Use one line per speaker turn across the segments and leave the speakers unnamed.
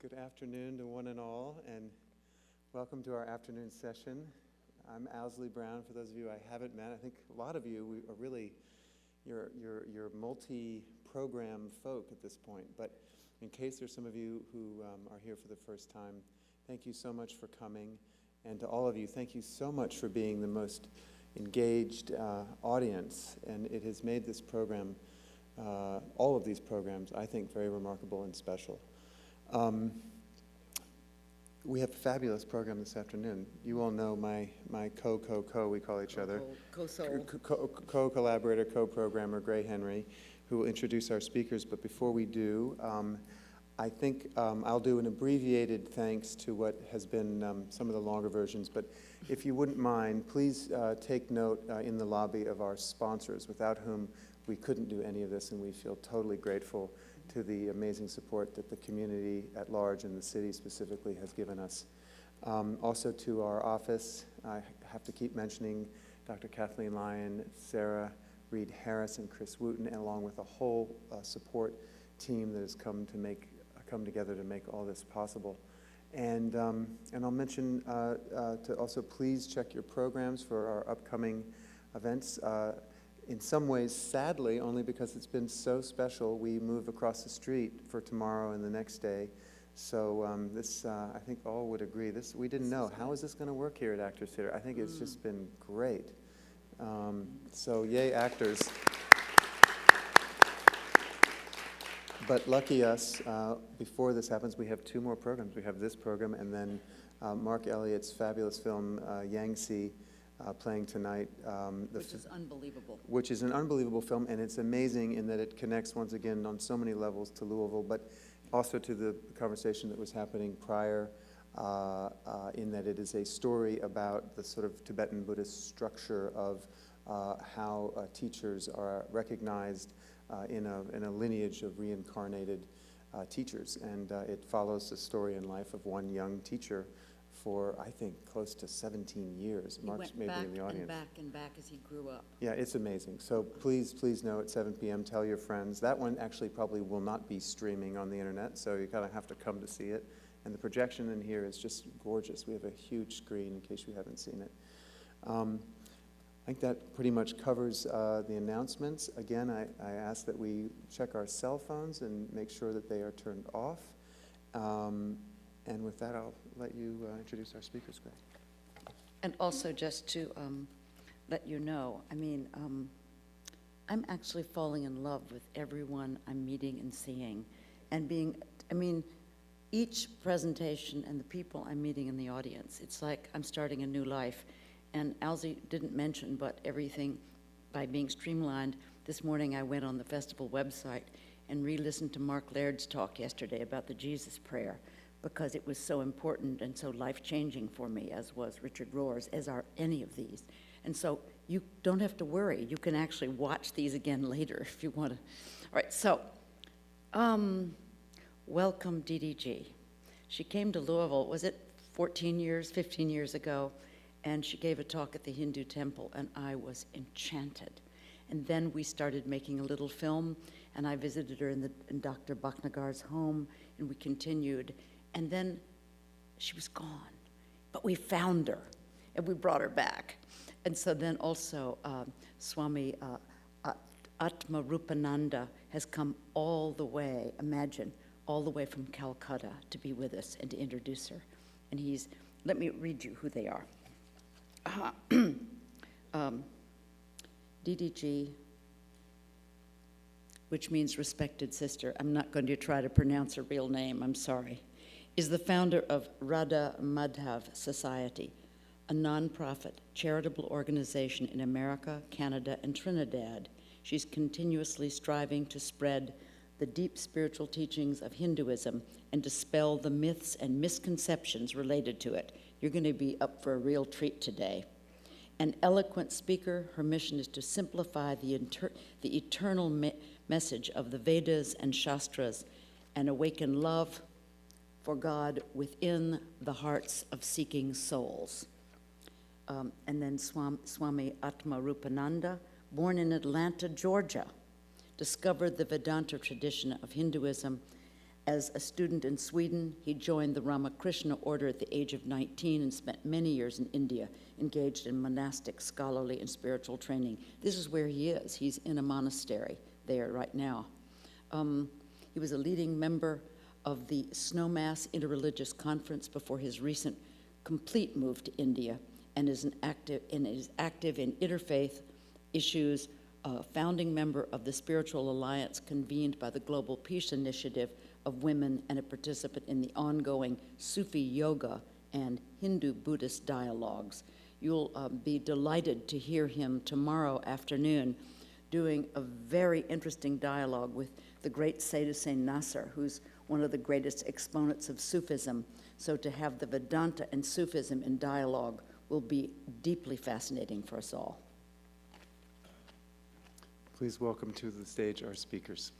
Good afternoon to one and all, and welcome to our afternoon session. I'm Owsley Brown. For those of you I haven't met, I think a lot of you are really, you're multi-program folk at this point, but in case there's some of you who are here for the first time, thank you so much for coming, and to all of you, thank you so much for being the most engaged audience, and it has made this program, all of these programs, I think, very remarkable and special. We have a fabulous program this afternoon. You all know my co, we call each other. Co-collaborator, co-programmer, Gray Henry, who will introduce our speakers. But before we do, I think I'll do an abbreviated thanks to what has been some of the longer versions. But if you wouldn't mind, please take note in the lobby of our sponsors, without whom we couldn't do any of this, and we feel totally grateful to the amazing support that the community at large and the city specifically has given us. Also to our office, I have to keep mentioning Dr. Kathleen Lyon, Sarah Reed Harris, and Chris Wooten, and along with a whole support team that has come together to make all this possible. And I'll mention to also please check your programs for our upcoming events. In some ways, sadly, only because it's been so special, we move across the street for tomorrow and the next day. So this, I think all would agree, we didn't know. How is this going to work here at Actors Theater? I think it's just been great. So yay, actors. But lucky us, before this happens, we have two more programs. We have this program and then Mark Elliott's fabulous film, Yangtze, playing tonight.
Which is unbelievable.
Which is an unbelievable film, and it's amazing in that it connects once again on so many levels to Louisville, but also to the conversation that was happening prior, in that it is a story about the sort of Tibetan Buddhist structure of how teachers are recognized in a lineage of reincarnated teachers, and it follows the story and life of one young teacher for, I think, close to 17 years. Mark's maybe in the audience.
And back as he grew up.
Yeah, it's amazing. So please know at 7 p.m., tell your friends. That one actually probably will not be streaming on the internet, so you kind of have to come to see it. And the projection in here is just gorgeous. We have a huge screen in case you haven't seen it. I think that pretty much covers the announcements. Again, I ask that we check our cell phones and make sure that they are turned off. And with that, I'll let you introduce our speakers, Greg.
And also just to let you know, I mean, I'm actually falling in love with everyone I'm meeting and seeing. And each presentation and the people I'm meeting in the audience, it's like I'm starting a new life. And Alzy didn't mention, but everything by being streamlined. This morning I went on the festival website and re-listened to Mark Laird's talk yesterday about the Jesus prayer, because it was so important and so life-changing for me, as was Richard Rohr's, as are any of these. And so you don't have to worry. You can actually watch these again later if you want to. All right, so welcome Didi Ji. She came to Louisville, was it 15 years ago, and she gave a talk at the Hindu temple, and I was enchanted. And then we started making a little film, and I visited her in Dr. Bhaknagar's home, and we continued. And then she was gone, but we found her, and we brought her back. And so then also Swami Atmarupananda has come all the way, imagine, all the way from Calcutta to be with us and to introduce her. And let me read you who they are. Didi Ji, which means respected sister. I'm not going to try to pronounce her real name, I'm sorry. Is the founder of Radha Madhav Society, a nonprofit charitable organization in America, Canada, and Trinidad. She's continuously striving to spread the deep spiritual teachings of Hinduism and dispel the myths and misconceptions related to it. You're going to be up for a real treat today. An eloquent speaker, her mission is to simplify the eternal message of the Vedas and Shastras and awaken love for God within the hearts of seeking souls. And then Swami Atmarupananda, born in Atlanta, Georgia, discovered the Vedanta tradition of Hinduism As a student in Sweden, he joined the Ramakrishna order at the age of 19 and spent many years in India, engaged in monastic, scholarly, and spiritual training. This is where he is. He's in a monastery there right now. He was a leading member of the Snowmass Interreligious Conference before his recent complete move to India, and is active in interfaith issues, a founding member of the Spiritual Alliance convened by the Global Peace Initiative of Women, and a participant in the ongoing Sufi yoga and Hindu-Buddhist dialogues. You'll be delighted to hear him tomorrow afternoon doing a very interesting dialogue with the great Siddheshvari Nasser, who's one of the greatest exponents of Sufism. So to have the Vedanta and Sufism in dialogue will be deeply fascinating for us all.
Please welcome to the stage our speakers.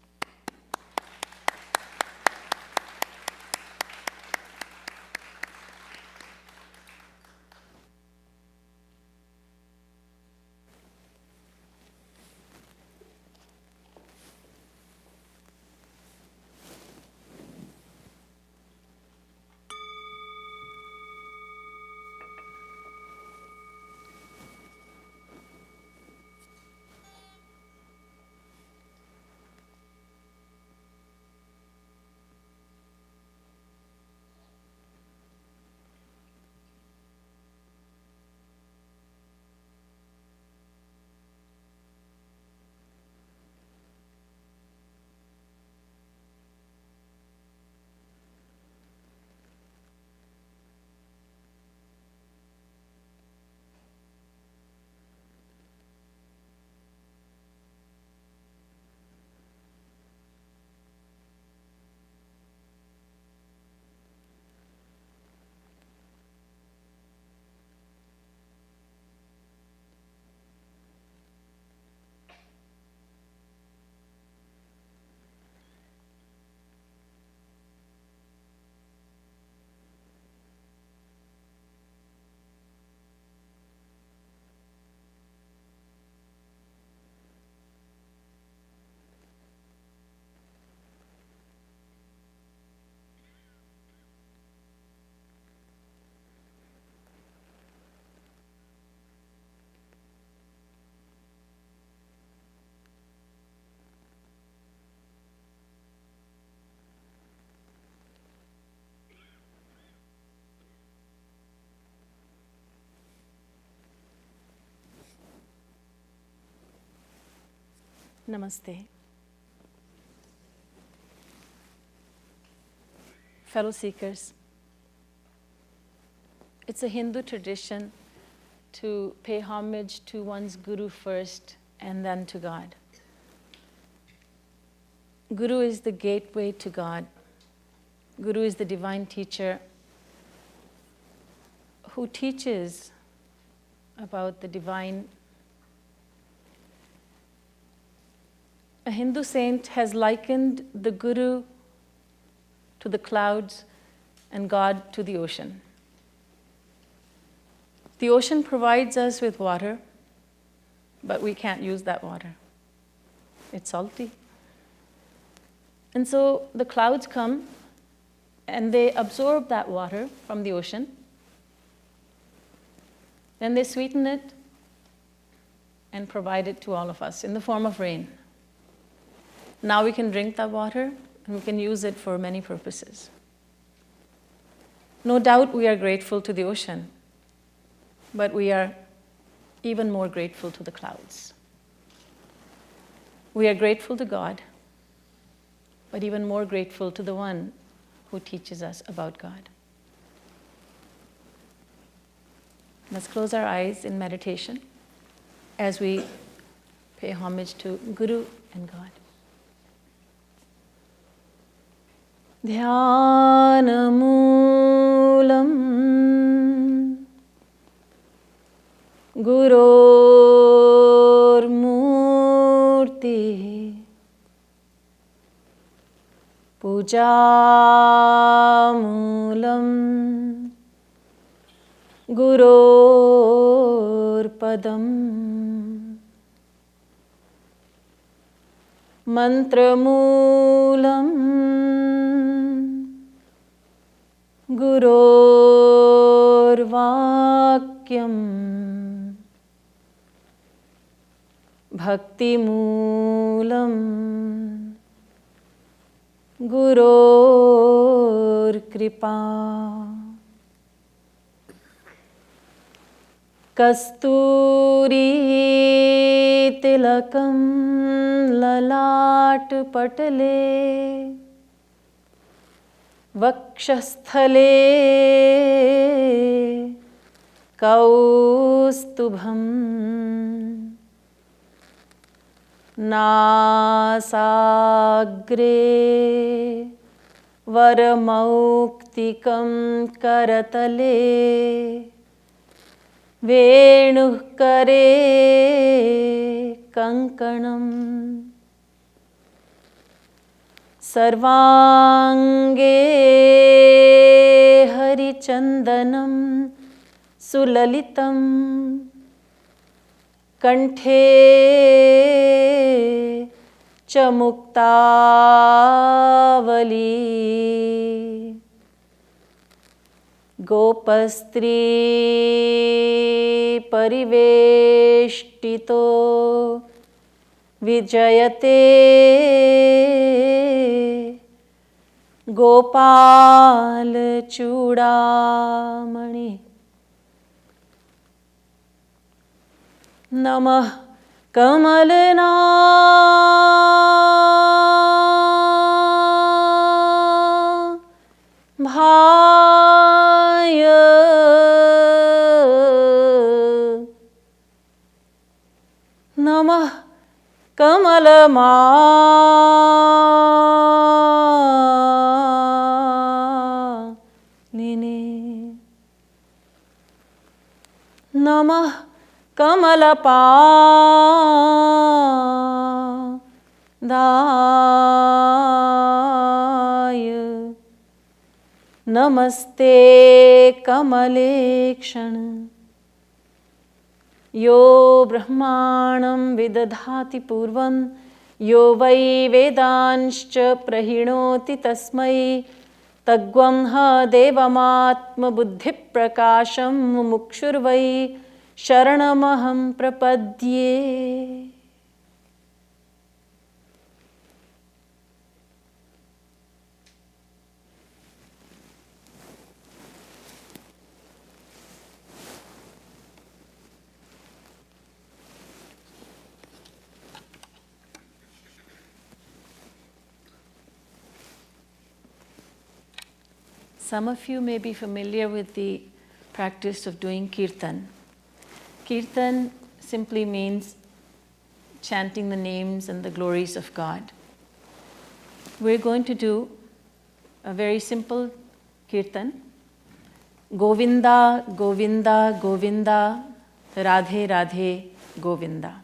Namaste. Fellow seekers, it's a Hindu tradition to pay homage to one's Guru first and then to God. Guru is the gateway to God. Guru is the divine teacher who teaches about the divine. A Hindu saint has likened the Guru to the clouds and God to the ocean. The ocean provides us with water, but we can't use that water. It's salty. And so the clouds come and they absorb that water from the ocean. Then they sweeten it and provide it to all of us in the form of rain. Now we can drink that water and we can use it for many purposes. No doubt we are grateful to the ocean, but we are even more grateful to the clouds. We are grateful to God, but even more grateful to the one who teaches us about God. Let's close our eyes in meditation as we pay homage to Guru and God. Dhyanamoolam Guror Murti Pujamoolam Guror Padam Mantramoolam गुरोर्वाक्यं भक्तिमूलं गुरोर्कृपा कस्तूरी तिलकं ललाटपटले वक्षस्थले कौस्तुभम् नासाग्रे वरमौक्तिकं करतले वेणुः करे कङ्कणम् सर्वाङ्गे हरिचन्दनं सुललितं कण्ठे च मुक्तावली गोपस्त्री परिवेष्टितो विजयते गोपालचूडामणि नमः कमलनाभाय नमः कमलमालिने नमः कमलपादाय नमस्ते कमलेक्षण यो ब्रह्माणं विदधाति पूर्वं यो वै वेदांश्च प्रहिणोति तस्मै तग्वं ह देवमात्मबुद्धिप्रकाशं मुमुक्षुर्वै शरणमहं प्रपद्ये। Some of you may be familiar with the practice of doing Kirtan. Kirtan simply means chanting the names and the glories of God. We're going to do a very simple Kirtan. Govinda, Govinda, Govinda, Radhe, Radhe, Govinda.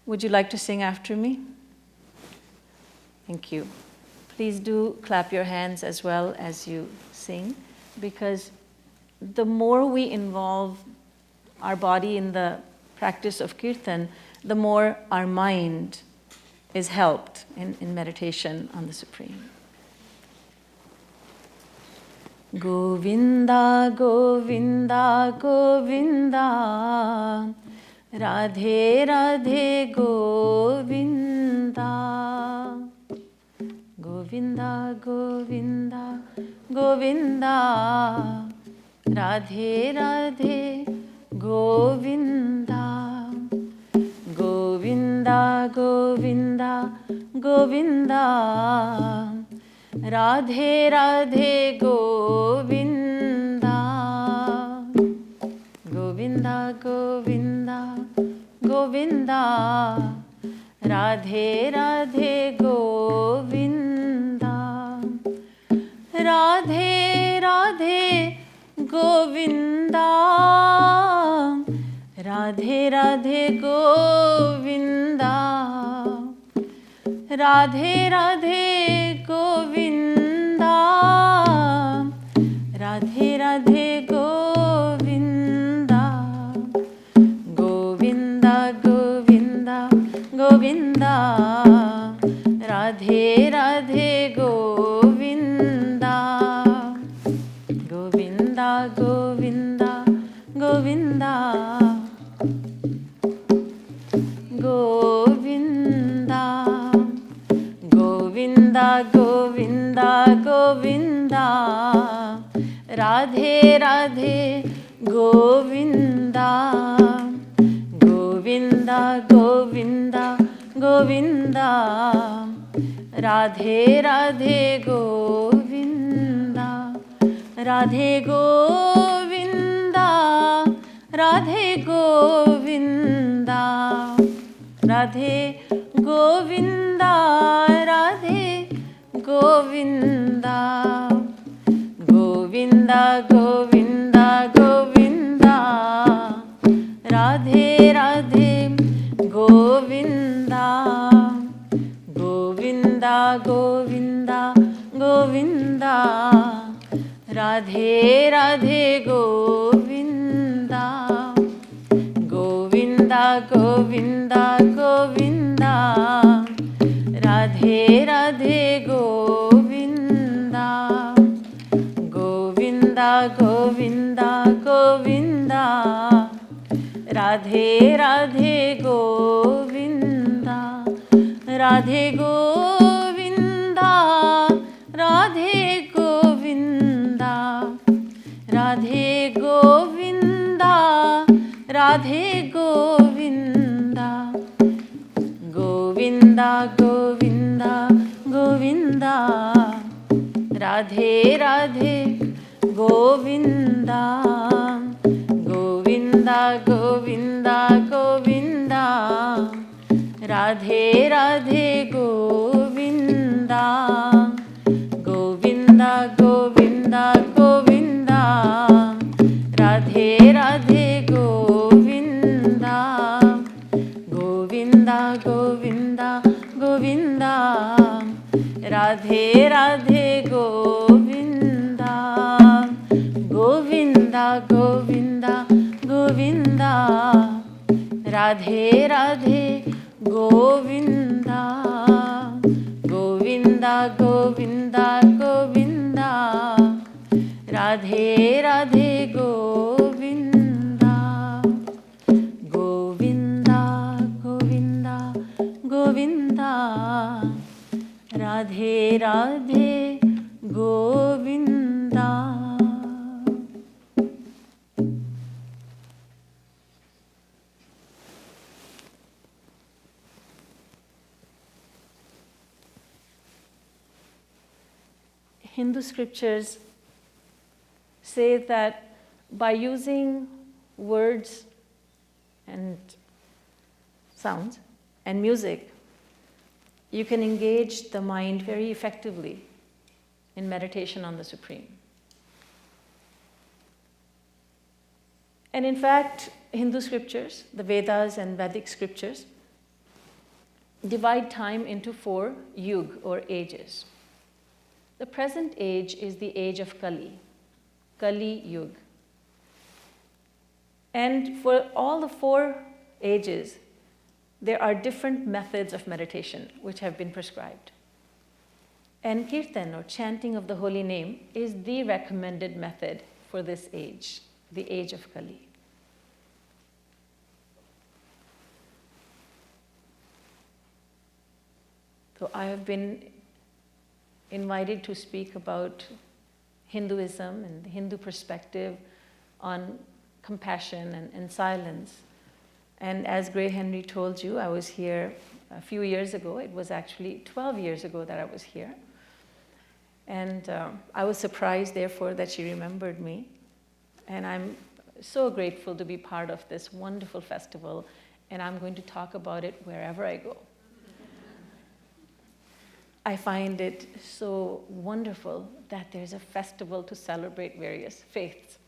Would you like to sing after me? Thank you. Please do clap your hands as well as you sing, because the more we involve our body in the practice of Kirtan, the more our mind is helped in meditation on the Supreme. Govinda, Govinda, Govinda, Radhe, Radhe, Govinda. Govinda, Govinda, Govinda, Radhe, Radhe, Govinda. Govinda, Govinda, Govinda, Radhe, Radhe, Govinda. Govinda, Govinda, Govinda, Radhe, Radhe, Govinda. Radhe, Radhe, Govinda. Radhe, Radhe, Govinda. Radhe, Radhe, Govinda. Radhe, Radhe, Govinda. Govinda, Govinda, Govinda. Radhe, Radhe, Govinda. Govinda, Govinda, Radhe Radhe, Govinda, Govinda, Govinda, Govinda, Radhe Radhe, Govinda, Radhe Govinda, Radhe Govinda, Radhe Govinda, Radhe Govinda, Govinda, Govinda, Govinda, Radhe Radhe, Govinda, Govinda, Govinda, Govinda, Radhe Radhe, Govinda, Govinda, Govinda, Govinda, Radhe Radhe, Govinda, Govinda, Govinda, Govinda, Radhe Radhe, Govinda, Radhe Govinda, Radhe Govinda, Radhe Govinda, Radhe Govinda, Govinda, Govinda, Govinda, Radhe Radhe, Govinda, Govinda, Govinda, Govinda, Radhe Radhe, Govinda, Govinda, Govinda, Govinda, Radhe Radhe, Govinda, Govinda, Govinda, Govinda, Radhe Radhe, Govinda, Govinda, Govinda, Govinda, Radhe Radhe, Govinda, Govinda, Govinda, Govinda, Radhe Radhe, Govinda, Govinda, Govinda, Govinda, Radhe Radhe, Govinda. Hindu scriptures say that by using words and sounds and music, you can engage the mind very effectively in meditation on the Supreme. And in fact, Hindu scriptures, the Vedas and Vedic scriptures, divide time into 4 yug or ages. The present age is the age of Kali, Kali Yug. And for all the 4 ages, there are different methods of meditation which have been prescribed. And Kirtan, or chanting of the holy name, is the recommended method for this age, the age of Kali. So I have been invited to speak about Hinduism and the Hindu perspective on compassion and silence. And as Gray Henry told you, I was here a few years ago. It was actually 12 years ago that I was here. And I was surprised, therefore, that she remembered me. And I'm so grateful to be part of this wonderful festival. And I'm going to talk about it wherever I go. I find it so wonderful that there's a festival to celebrate various faiths.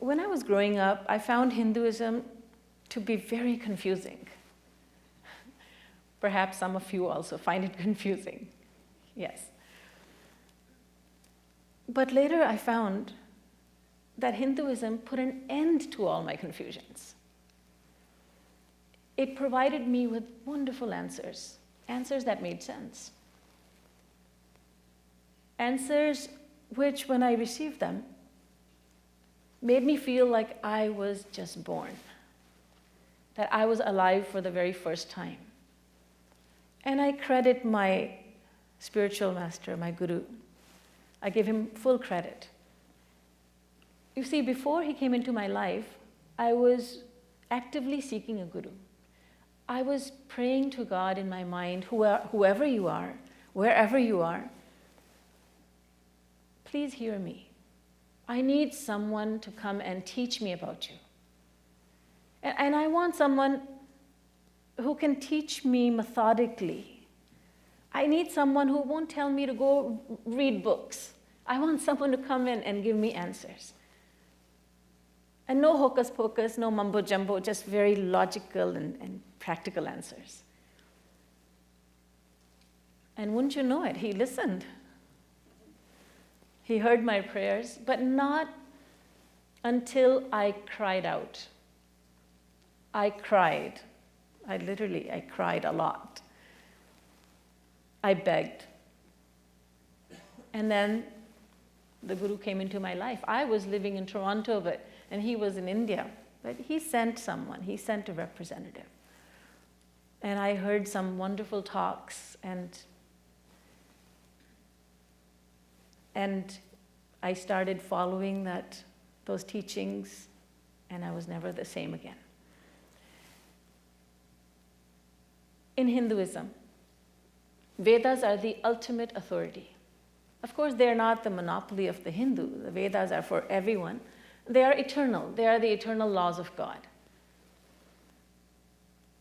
When I was growing up, I found Hinduism to be very confusing. Perhaps some of you also find it confusing. Yes. But later I found that Hinduism put an end to all my confusions. It provided me with wonderful answers, answers that made sense. Answers which, when I received them, made me feel like I was just born, that I was alive for the very first time. And I credit my spiritual master, my guru. I give him full credit. You see, before he came into my life, I was actively seeking a guru. I was praying to God in my mind, whoever you are, wherever you are, please hear me. I need someone to come and teach me about you. And I want someone who can teach me methodically. I need someone who won't tell me to go read books. I want someone to come in and give me answers. And no hocus pocus, no mumbo jumbo, just very logical and practical answers. And wouldn't you know it, he listened. He heard my prayers, but not until I cried out. I cried. I cried a lot. I begged. And then the guru came into my life. I was living in Toronto, and he was in India. But he sent someone. He sent a representative. And I heard some wonderful talks, and I started following those teachings, and I was never the same again. In Hinduism, Vedas are the ultimate authority. Of course, they're not the monopoly of the Hindu. The Vedas are for everyone. They are eternal. They are the eternal laws of God.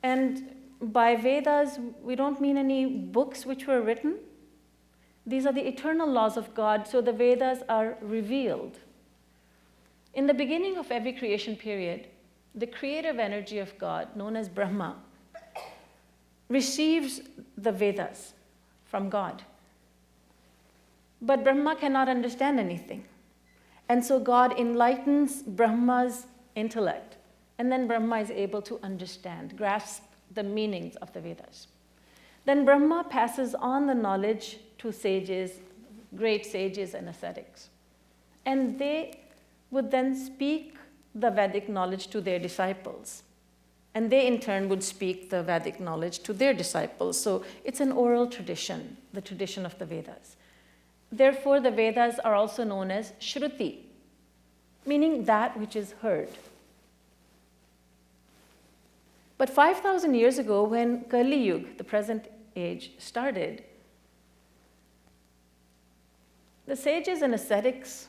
And by Vedas, we don't mean any books which were written. These are the eternal laws of God, so the Vedas are revealed. In the beginning of every creation period, the creative energy of God, known as Brahma, receives the Vedas from God. But Brahma cannot understand anything. And so God enlightens Brahma's intellect, and then Brahma is able to understand, grasp the meanings of the Vedas. Then Brahma passes on the knowledge to sages, great sages and ascetics. And they would then speak the Vedic knowledge to their disciples. And they in turn would speak the Vedic knowledge to their disciples. So it's an oral tradition, the tradition of the Vedas. Therefore, the Vedas are also known as Shruti, meaning that which is heard. But 5,000 years ago, when Kali Yuga, the present age, started, the sages and ascetics,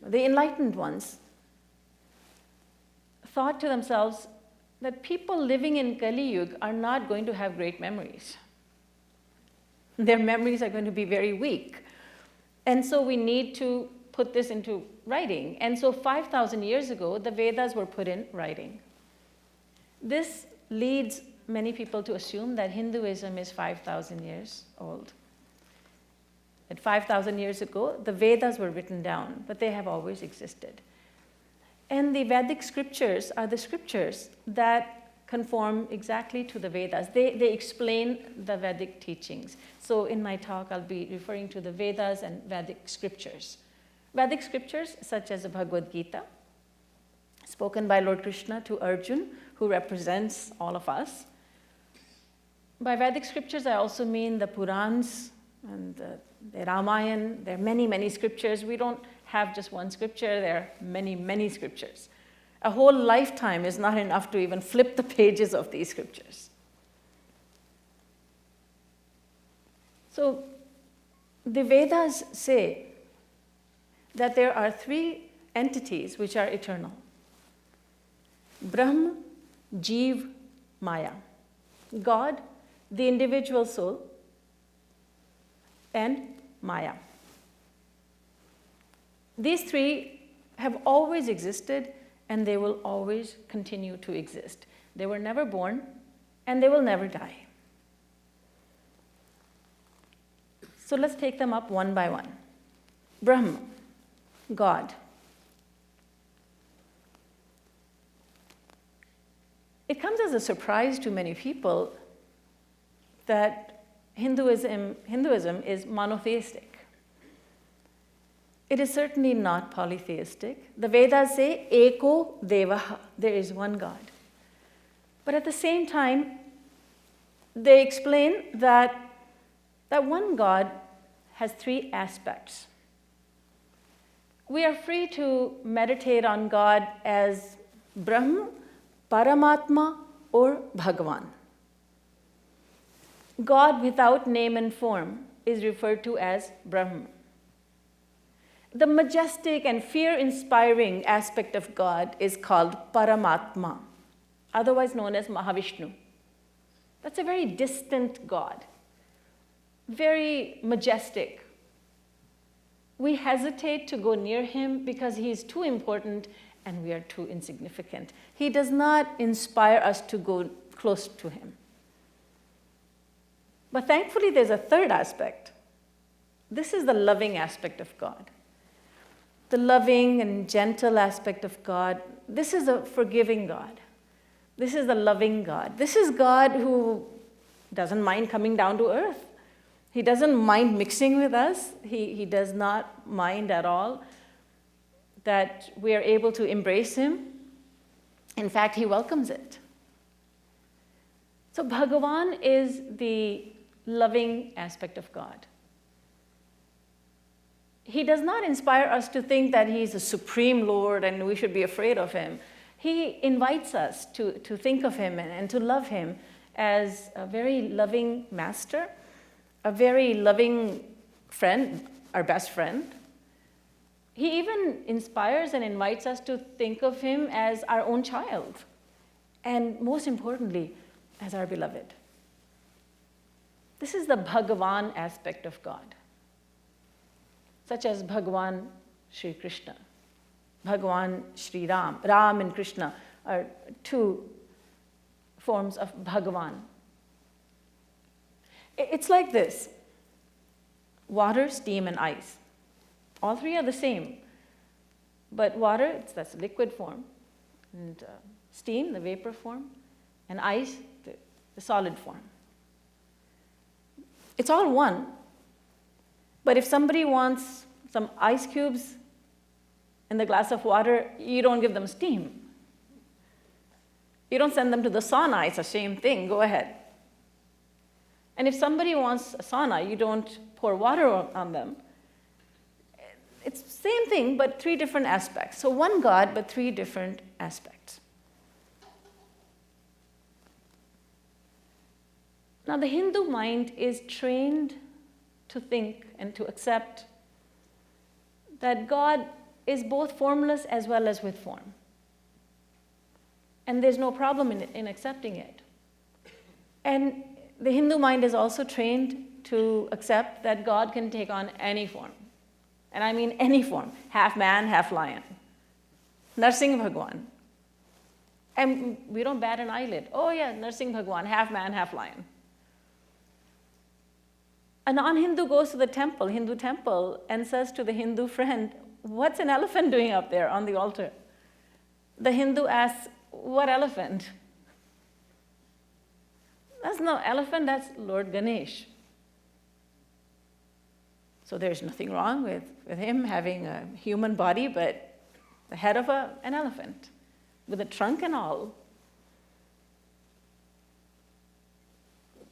the enlightened ones, thought to themselves that people living in Kali Yuga are not going to have great memories. Their memories are going to be very weak. And so we need to put this into writing. And so 5,000 years ago, the Vedas were put in writing. This leads many people to assume that Hinduism is 5,000 years old. That 5,000 years ago, the Vedas were written down, but they have always existed. And the Vedic scriptures are the scriptures that conform exactly to the Vedas. They explain the Vedic teachings. So in my talk, I'll be referring to the Vedas and Vedic scriptures. Vedic scriptures, such as the Bhagavad Gita, spoken by Lord Krishna to Arjun, who represents all of us. By Vedic scriptures, I also mean the Purans and the Ramayana. There are many, many scriptures. We don't have just one scripture. There are many, many scriptures. A whole lifetime is not enough to even flip the pages of these scriptures. So the Vedas say that there are three entities which are eternal: Brahm, Jeev, Maya. God, the individual soul, and Maya. These three have always existed, and they will always continue to exist. They were never born, and they will never die. So let's take them up one by one. Brahma, God. It comes as a surprise to many people that Hinduism is monotheistic. It is certainly not polytheistic. The Vedas say, Eko Devaha, there is one God. But at the same time, they explain that one God has three aspects. We are free to meditate on God as Brahm, Paramatma, or Bhagavan. God without name and form is referred to as Brahm. The majestic and fear-inspiring aspect of God is called Paramatma, otherwise known as Mahavishnu. That's a very distant God, very majestic. We hesitate to go near him because he is too important and we are too insignificant. He does not inspire us to go close to him. But thankfully, there's a third aspect. This is the loving aspect of God. The loving and gentle aspect of God. This is a forgiving God. This is the loving God. This is God who doesn't mind coming down to earth. He doesn't mind mixing with us. He does not mind at all that we are able to embrace him. In fact, he welcomes it. So Bhagavan is the loving aspect of God. He does not inspire us to think that he's a supreme Lord and we should be afraid of him. He invites us to think of him and to love him as a very loving master, a very loving friend, our best friend. He even inspires and invites us to think of him as our own child, and most importantly, as our beloved. This is the Bhagavan aspect of God, such as Bhagavan Sri Krishna, Bhagavan Sri Ram. Ram and Krishna are two forms of Bhagavan. It's like this: water, steam, and ice. All three are the same. But water, that's the liquid form, and steam, the vapor form, and ice, the solid form. It's all one. But if somebody wants some ice cubes in the glass of water, you don't give them steam. You don't send them to the sauna. It's the same thing. Go ahead. And if somebody wants a sauna, you don't pour water on them. It's the same thing, but three different aspects. So one God, but three different aspects. Now, the Hindu mind is trained to think and to accept that God is both formless as well as with form. And there's no problem in accepting it. And the Hindu mind is also trained to accept that God can take on any form. And I mean any form, half man, half lion. Narsingh Bhagwan. And we don't bat an eyelid. Oh yeah, Narsingh Bhagwan, half man, half lion. A non-Hindu goes to the temple, Hindu temple, and says to the Hindu friend, "What's an elephant doing up there on the altar?" The Hindu asks, "What elephant?" That's no elephant, that's Lord Ganesh. So there's nothing wrong with him having a human body, but the head of an elephant, with a trunk and all.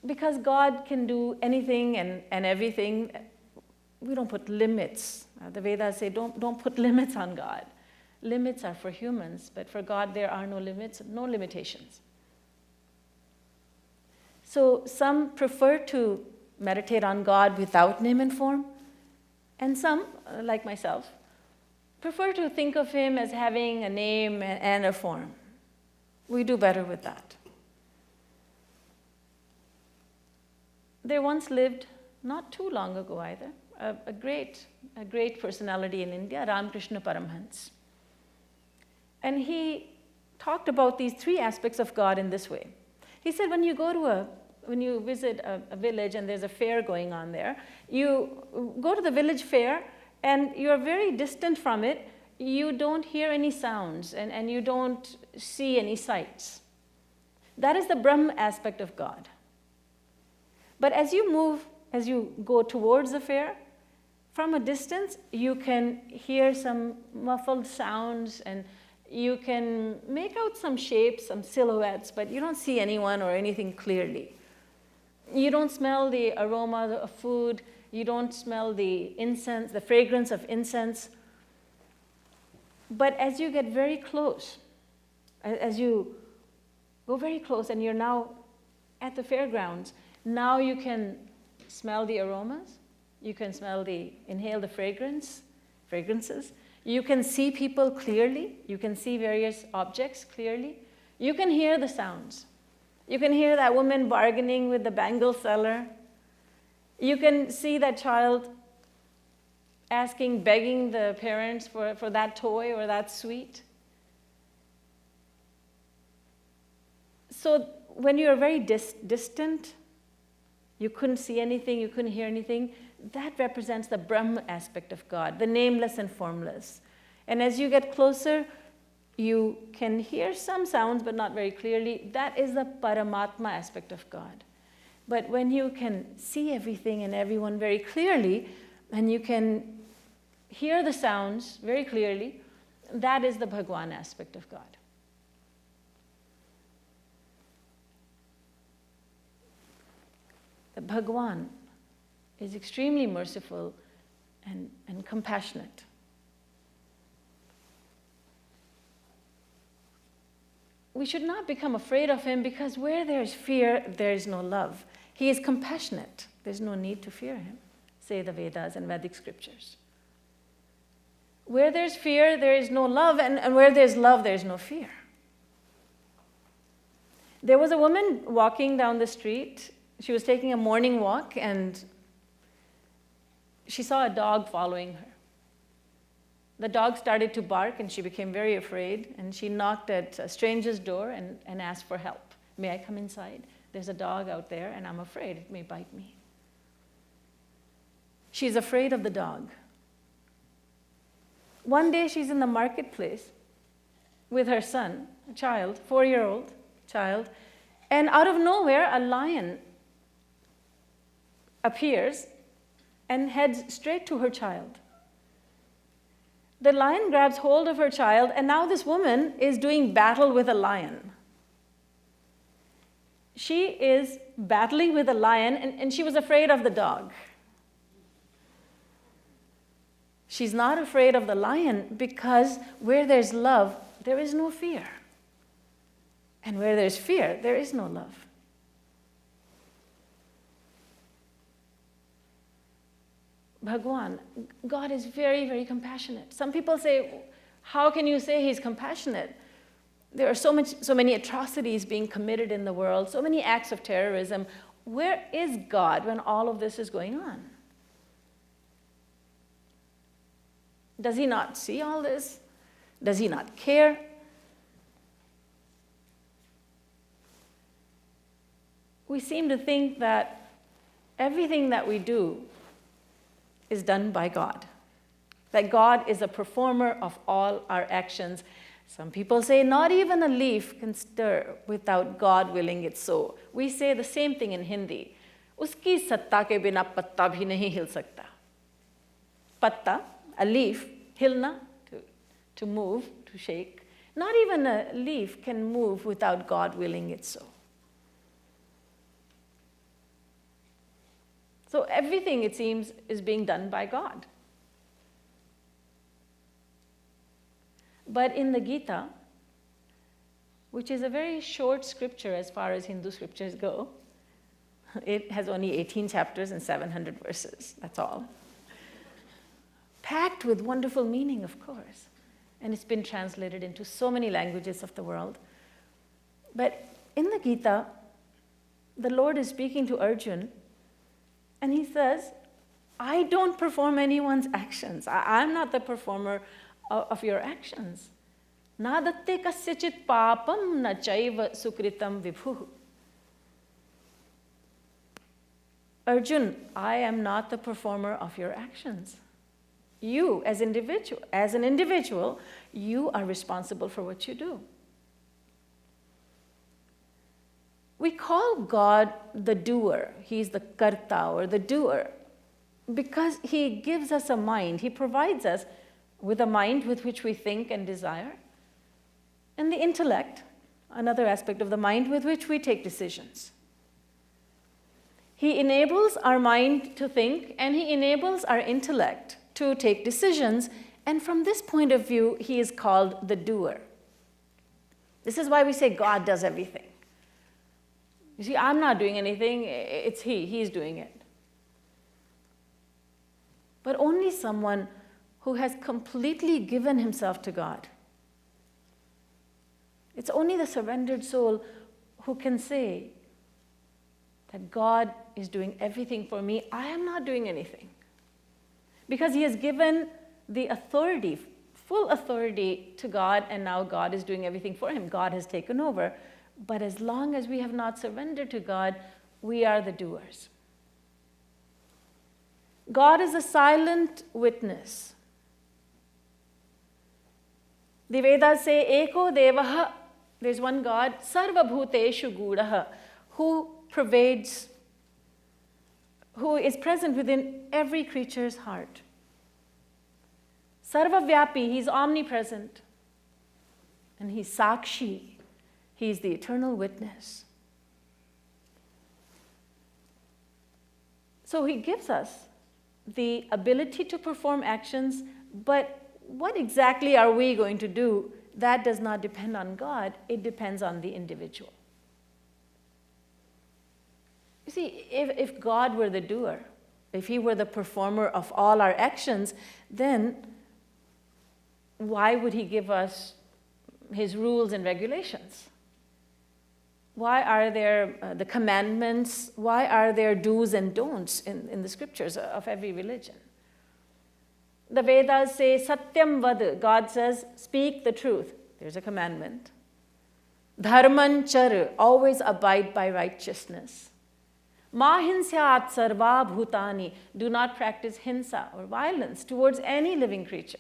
Because God can do anything and everything, we don't put limits. The Vedas say don't put limits on God. Limits are for humans, but for God there are no limits, no limitations. So some prefer to meditate on God without name and form, and some, like myself, prefer to think of him as having a name and a form. We do better with that. There once lived, not too long ago either, a great personality in India, Ramakrishna Paramhans. And he talked about these three aspects of God in this way. He said when you visit a village and there's a fair going on there, you go to the village fair and you're very distant from it. You don't hear any sounds and you don't see any sights. That is the Brahm aspect of God. But as you go towards the fair, from a distance, you can hear some muffled sounds and you can make out some shapes, some silhouettes, but you don't see anyone or anything clearly. You don't smell the aroma of food. You don't smell the incense, the fragrance of incense. But as you get very close, as you go very close and you're now at the fairgrounds, now you can smell the aromas. You can inhale the fragrances. You can see people clearly. You can see various objects clearly. You can hear the sounds. You can hear that woman bargaining with the bangle seller. You can see that child begging the parents for that toy or that sweet. So when you're very distant, you couldn't see anything, you couldn't hear anything, that represents the Brahma aspect of God, the nameless and formless. And as you get closer, you can hear some sounds, but not very clearly. That is the Paramatma aspect of God. But when you can see everything and everyone very clearly, and you can hear the sounds very clearly, that is the Bhagwan aspect of God. The Bhagwan is extremely merciful and compassionate. We should not become afraid of him, because where there is fear, there is no love. He is compassionate. There's no need to fear him, say the Vedas and Vedic scriptures. Where there's fear, there is no love, and where there's love, there's no fear. There was a woman walking down the street. She was taking a morning walk, and she saw a dog following her. The dog started to bark, and she became very afraid, and she knocked at a stranger's door and asked for help. May I come inside? There's a dog out there, and I'm afraid it may bite me. She's afraid of the dog. One day she's in the marketplace with her son, a child, 4-year-old child, and out of nowhere a lion appears and heads straight to her child. The lion grabs hold of her child, and now this woman is doing battle with a lion. She is battling with a lion, and she was afraid of the dog. She's not afraid of the lion, because where there's love, there is no fear. And where there's fear, there is no love. Bhagwan, God is very, very compassionate. Some people say, how can you say he's compassionate? There are so many atrocities being committed in the world, so many acts of terrorism. Where is God when all of this is going on? Does he not see all this? Does he not care? We seem to think that everything that we do is done by God, that God is a performer of all our actions. Some people say not even a leaf can stir without God willing it so. We say the same thing in Hindi. Uski satta ke bina patta bhi nahi hil sakta. Patta, a leaf, hilna, to move, to shake. Not even a leaf can move without God willing it so. So everything, it seems, is being done by God. But in the Gita, which is a very short scripture as far as Hindu scriptures go, it has only 18 chapters and 700 verses, that's all. Packed with wonderful meaning, of course. And it's been translated into so many languages of the world. But in the Gita, the Lord is speaking to Arjuna, and he says, I don't perform anyone's actions. I'm not the performer of your actions. Nadatte kasyachit papam na chaiva sukritam vibhu. Arjuna, I am not the performer of your actions. You, as an individual, you are responsible for what you do. We call God the doer. He's the karta, or the doer, because he gives us a mind. He provides us with a mind with which we think and desire, and the intellect, another aspect of the mind with which we take decisions. He enables our mind to think, and he enables our intellect to take decisions. And from this point of view, he is called the doer. This is why we say God does everything. You see, I'm not doing anything, it's he's doing it. But only someone who has completely given himself to God. It's only the surrendered soul who can say that God is doing everything for me. I am not doing anything. Because he has given the authority, full authority to God, and now God is doing everything for him. God has taken over. But as long as we have not surrendered to God, we are the doers. God is a silent witness. The Vedas say, Eko Devaha, there's one God, Sarva Bhuteshu Gudaha, who pervades, who is present within every creature's heart. Sarva Vyapi, he's omnipresent. And he's Sakshi, he's the eternal witness. So he gives us the ability to perform actions, but what exactly are we going to do? That does not depend on God, it depends on the individual. You see, if God were the doer, if he were the performer of all our actions, then why would he give us his rules and regulations? Why are there the commandments? Why are there do's and don'ts in the scriptures of every religion? The Vedas say, Satyam vad, God says, speak the truth. There's a commandment. Dharman char, always abide by righteousness. Ma hinsyat sarva bhutani, do not practice hinsa or violence towards any living creature.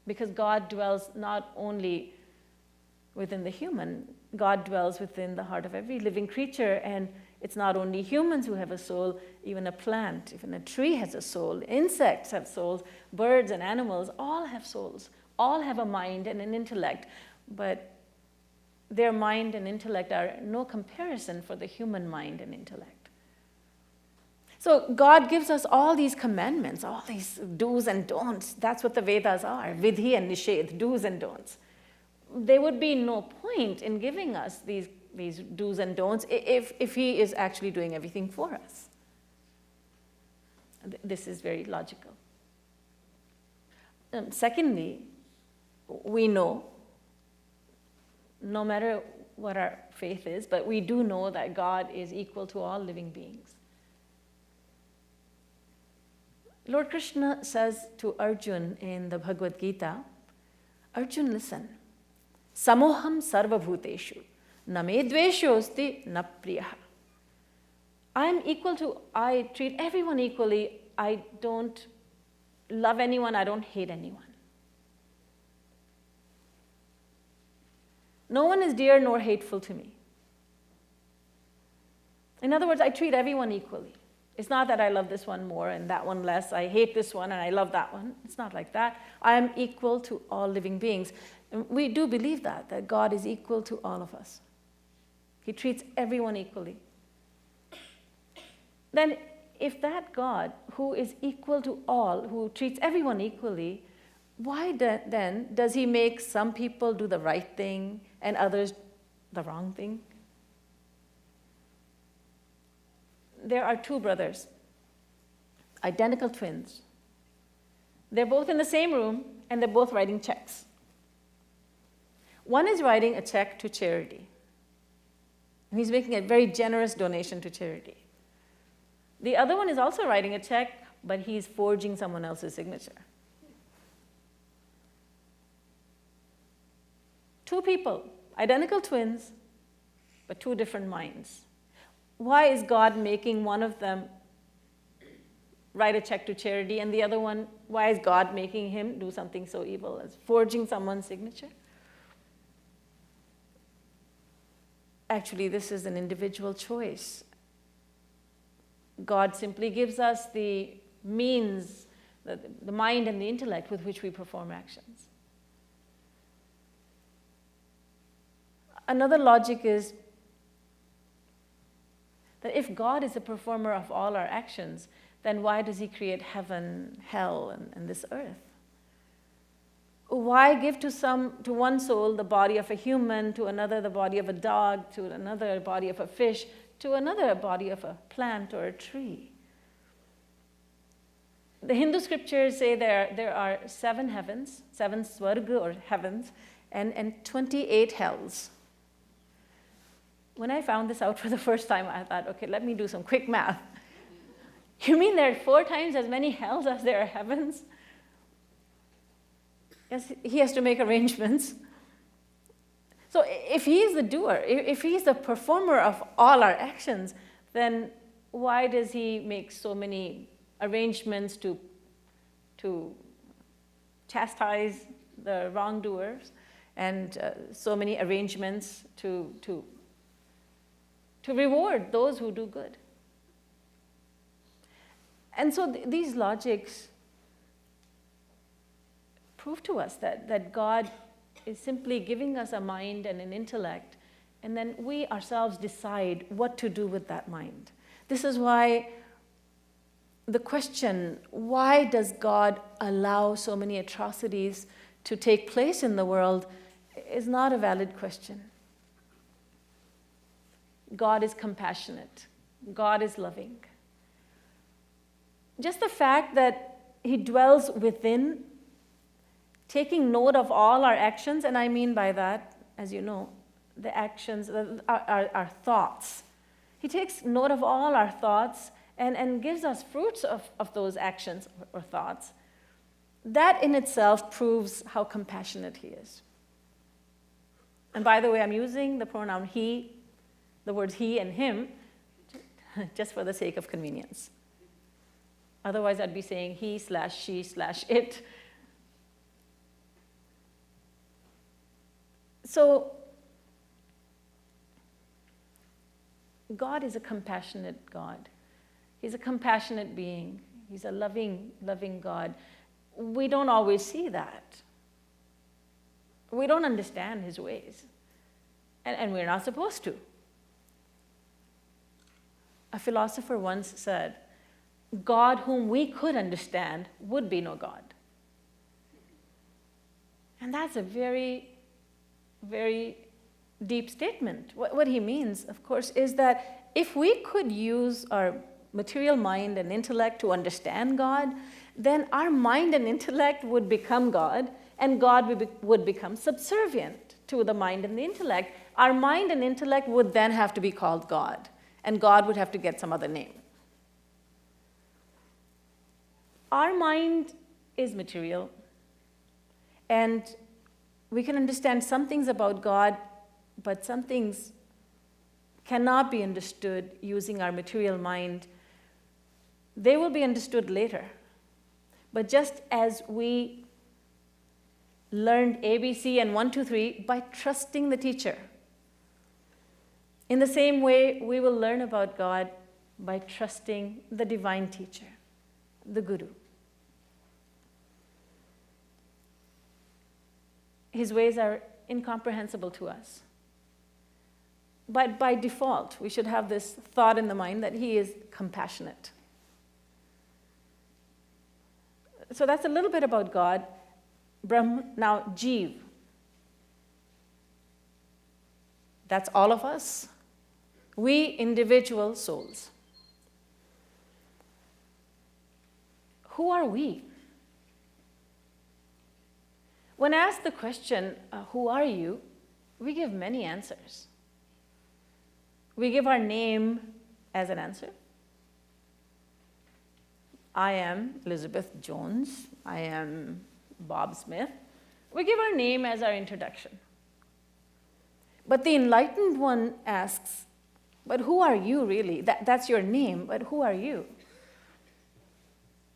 Because God dwells not only within the human, God dwells within the heart of every living creature, and it's not only humans who have a soul, even a plant, even a tree has a soul, insects have souls, birds and animals all have souls, all have a mind and an intellect, but their mind and intellect are no comparison for the human mind and intellect. So God gives us all these commandments, all these do's and don'ts. That's what the Vedas are, vidhi and nishedh, do's and don'ts. There would be no point in giving us these do's and don'ts if he is actually doing everything for us. This is very logical. Secondly, we know, no matter what our faith is, but we do know that God is equal to all living beings. Lord Krishna says to Arjun in the Bhagavad Gita, Arjun, listen. Samoham sarvabhuteshu, na me dveshosti na priyaha. I treat everyone equally. I don't love anyone, I don't hate anyone. No one is dear nor hateful to me. In other words, I treat everyone equally. It's not that I love this one more and that one less. I hate this one and I love that one. It's not like that. I am equal to all living beings. And we do believe that God is equal to all of us. He treats everyone equally. Then if that God, who is equal to all, who treats everyone equally, why then does he make some people do the right thing and others the wrong thing? There are two brothers, identical twins. They're both in the same room and they're both writing checks. One is writing a check to charity. And he's making a very generous donation to charity. The other one is also writing a check, but he's forging someone else's signature. Two people, identical twins, but two different minds. Why is God making one of them write a check to charity and the other one, why is God making him do something so evil as forging someone's signature? Actually, this is an individual choice. God simply gives us the means, the mind and the intellect with which we perform actions. Another logic is, That if God is the performer of all our actions, then why does he create heaven, hell, and this earth? Why give to one soul the body of a human, to another the body of a dog, to another body of a fish, to another body of a plant or a tree? The Hindu scriptures say there are 7 heavens, 7 svarga or heavens, and 28 hells. When I found this out for the first time, I thought, okay, let me do some quick math. You mean there are 4 times as many hells as there are heavens? Yes, he has to make arrangements. So if he is the doer, if he is the performer of all our actions, then why does he make so many arrangements to chastise the wrongdoers, and so many arrangements to reward those who do good? And so these logics prove to us that God is simply giving us a mind and an intellect, and then we ourselves decide what to do with that mind. This is why the question, why does God allow so many atrocities to take place in the world, is not a valid question. God is compassionate. God is loving. Just the fact that he dwells within, taking note of all our actions, and I mean by that, as you know, the actions, our thoughts. He takes note of all our thoughts and gives us fruits of those actions or thoughts. That in itself proves how compassionate he is. And by the way, I'm using the pronoun he, the words he and him, just for the sake of convenience. Otherwise, I'd be saying he/she/it. So, God is a compassionate God. He's a compassionate being. He's a loving, loving God. We don't always see that. We don't understand his ways. And we're not supposed to. A philosopher once said, God whom we could understand would be no God. And that's a very, very deep statement. What he means, of course, is that if we could use our material mind and intellect to understand God, then our mind and intellect would become God, and God would become subservient to the mind and the intellect. Our mind and intellect would then have to be called God, and God would have to get some other name. Our mind is material, and we can understand some things about God, but some things cannot be understood using our material mind. They will be understood later. But just as we learned ABC and 1, 2, 3 by trusting the teacher, in the same way, we will learn about God by trusting the divine teacher, the Guru. His ways are incomprehensible to us. But by default, we should have this thought in the mind that he is compassionate. So that's a little bit about God. Brahm, now Jeev. That's all of us. We individual souls. Who are we? When asked the question, who are you? We give many answers. We give our name as an answer. I am Elizabeth Jones. I am Bob Smith. We give our name as our introduction. But the enlightened one asks, but who are you really? That's your name, but who are you?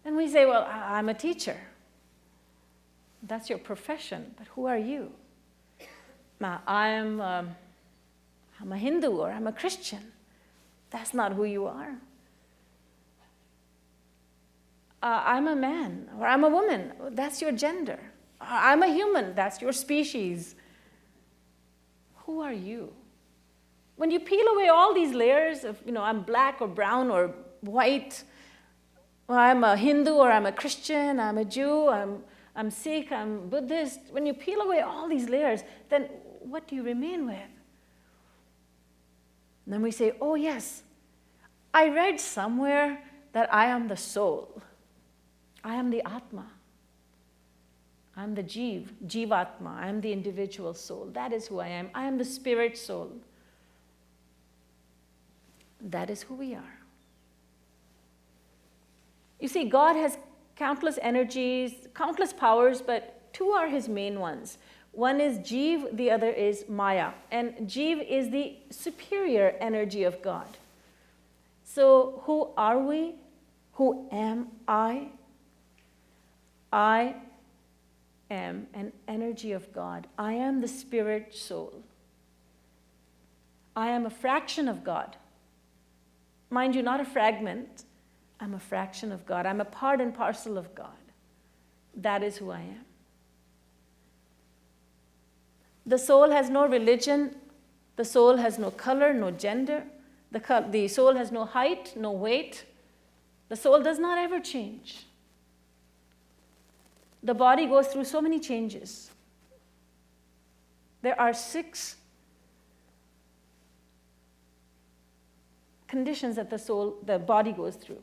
And we say, well, I'm a teacher. That's your profession, but who are you? I'm a Hindu or I'm a Christian. That's not who you are. I'm a man or I'm a woman. That's your gender. I'm a human. That's your species. Who are you? When you peel away all these layers of, I'm black or brown or white, or I'm a Hindu or I'm a Christian, I'm a Jew, I'm Sikh, I'm Buddhist. When you peel away all these layers, then what do you remain with? And then we say, oh yes, I read somewhere that I am the soul. I am the Atma. I'm the Jivatma. I am the individual soul. That is who I am. I am the spirit soul. That is who we are. You see, God has countless energies, countless powers, but two are his main ones. One is Jiv, the other is Maya. And Jiv is the superior energy of God. So who are we? Who am I? I am an energy of God. I am the spirit soul. I am a fraction of God. Mind you, not a fragment. I'm a fraction of God. I'm a part and parcel of God. That is who I am. The soul has no religion. The soul has no color, no gender. The soul has no height, no weight. The soul does not ever change. The body goes through so many changes. There are 6 conditions that the body goes through.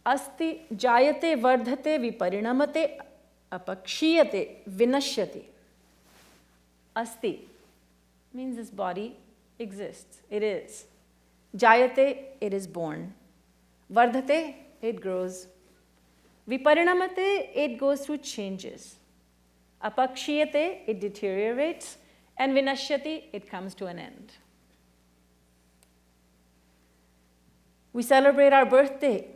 Asti jayate vardhate viparinamate apakshiyate vinashyati. Asti means this body exists. It is. Jayate, it is born. Vardhate, it grows. Viparinamate, it goes through changes. Apakshiyate, it deteriorates. And vinashyati, it comes to an end. We celebrate our birthday.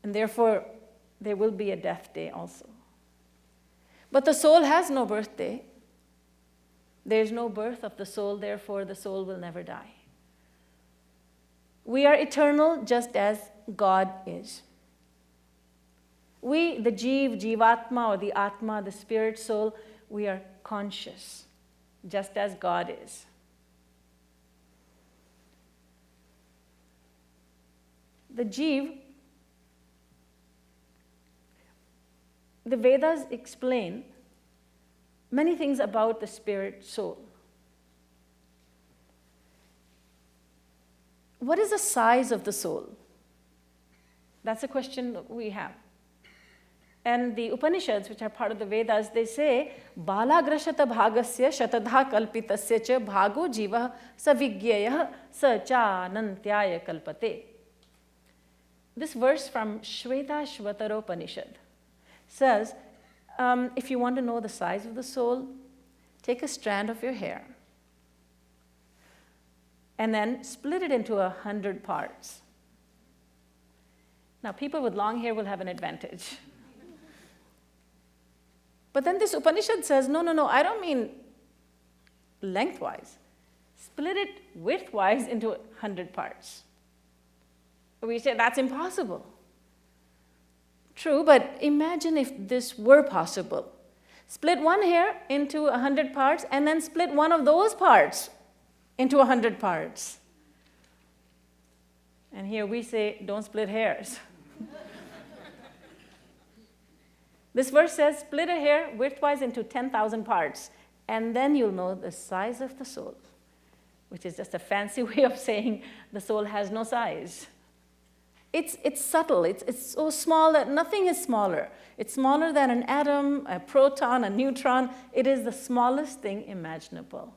And therefore, there will be a death day also. But the soul has no birthday. There is no birth of the soul, therefore the soul will never die. We are eternal just as God is. We, the Jivatma or the Atma, the spirit soul, we are conscious, just as God is. The Jiv, the Vedas explain many things about the spirit soul. What is the size of the soul? That's a question we have. And the Upanishads, which are part of the Vedas, they say, Balagrashata bhagasya shatadha kalpitasya cha bhago jiva savigyaya sa cha nantyaya kalpate. This verse from Shvetashvatara Upanishad says, if you want to know the size of the soul, take a strand of your hair and then split it into 100 parts. Now, people with long hair will have an advantage. But then this Upanishad says, no, I don't mean lengthwise. Split it widthwise into 100 parts. We say that's impossible. True, but imagine if this were possible. Split one hair into 100 parts and then split one of those parts into 100 parts. And here we say, don't split hairs. This verse says, split a hair widthwise into 10,000 parts, and then you'll know the size of the soul, which is just a fancy way of saying the soul has no size. It's subtle. It's so small that nothing is smaller. It's smaller than an atom, a proton, a neutron. It is the smallest thing imaginable.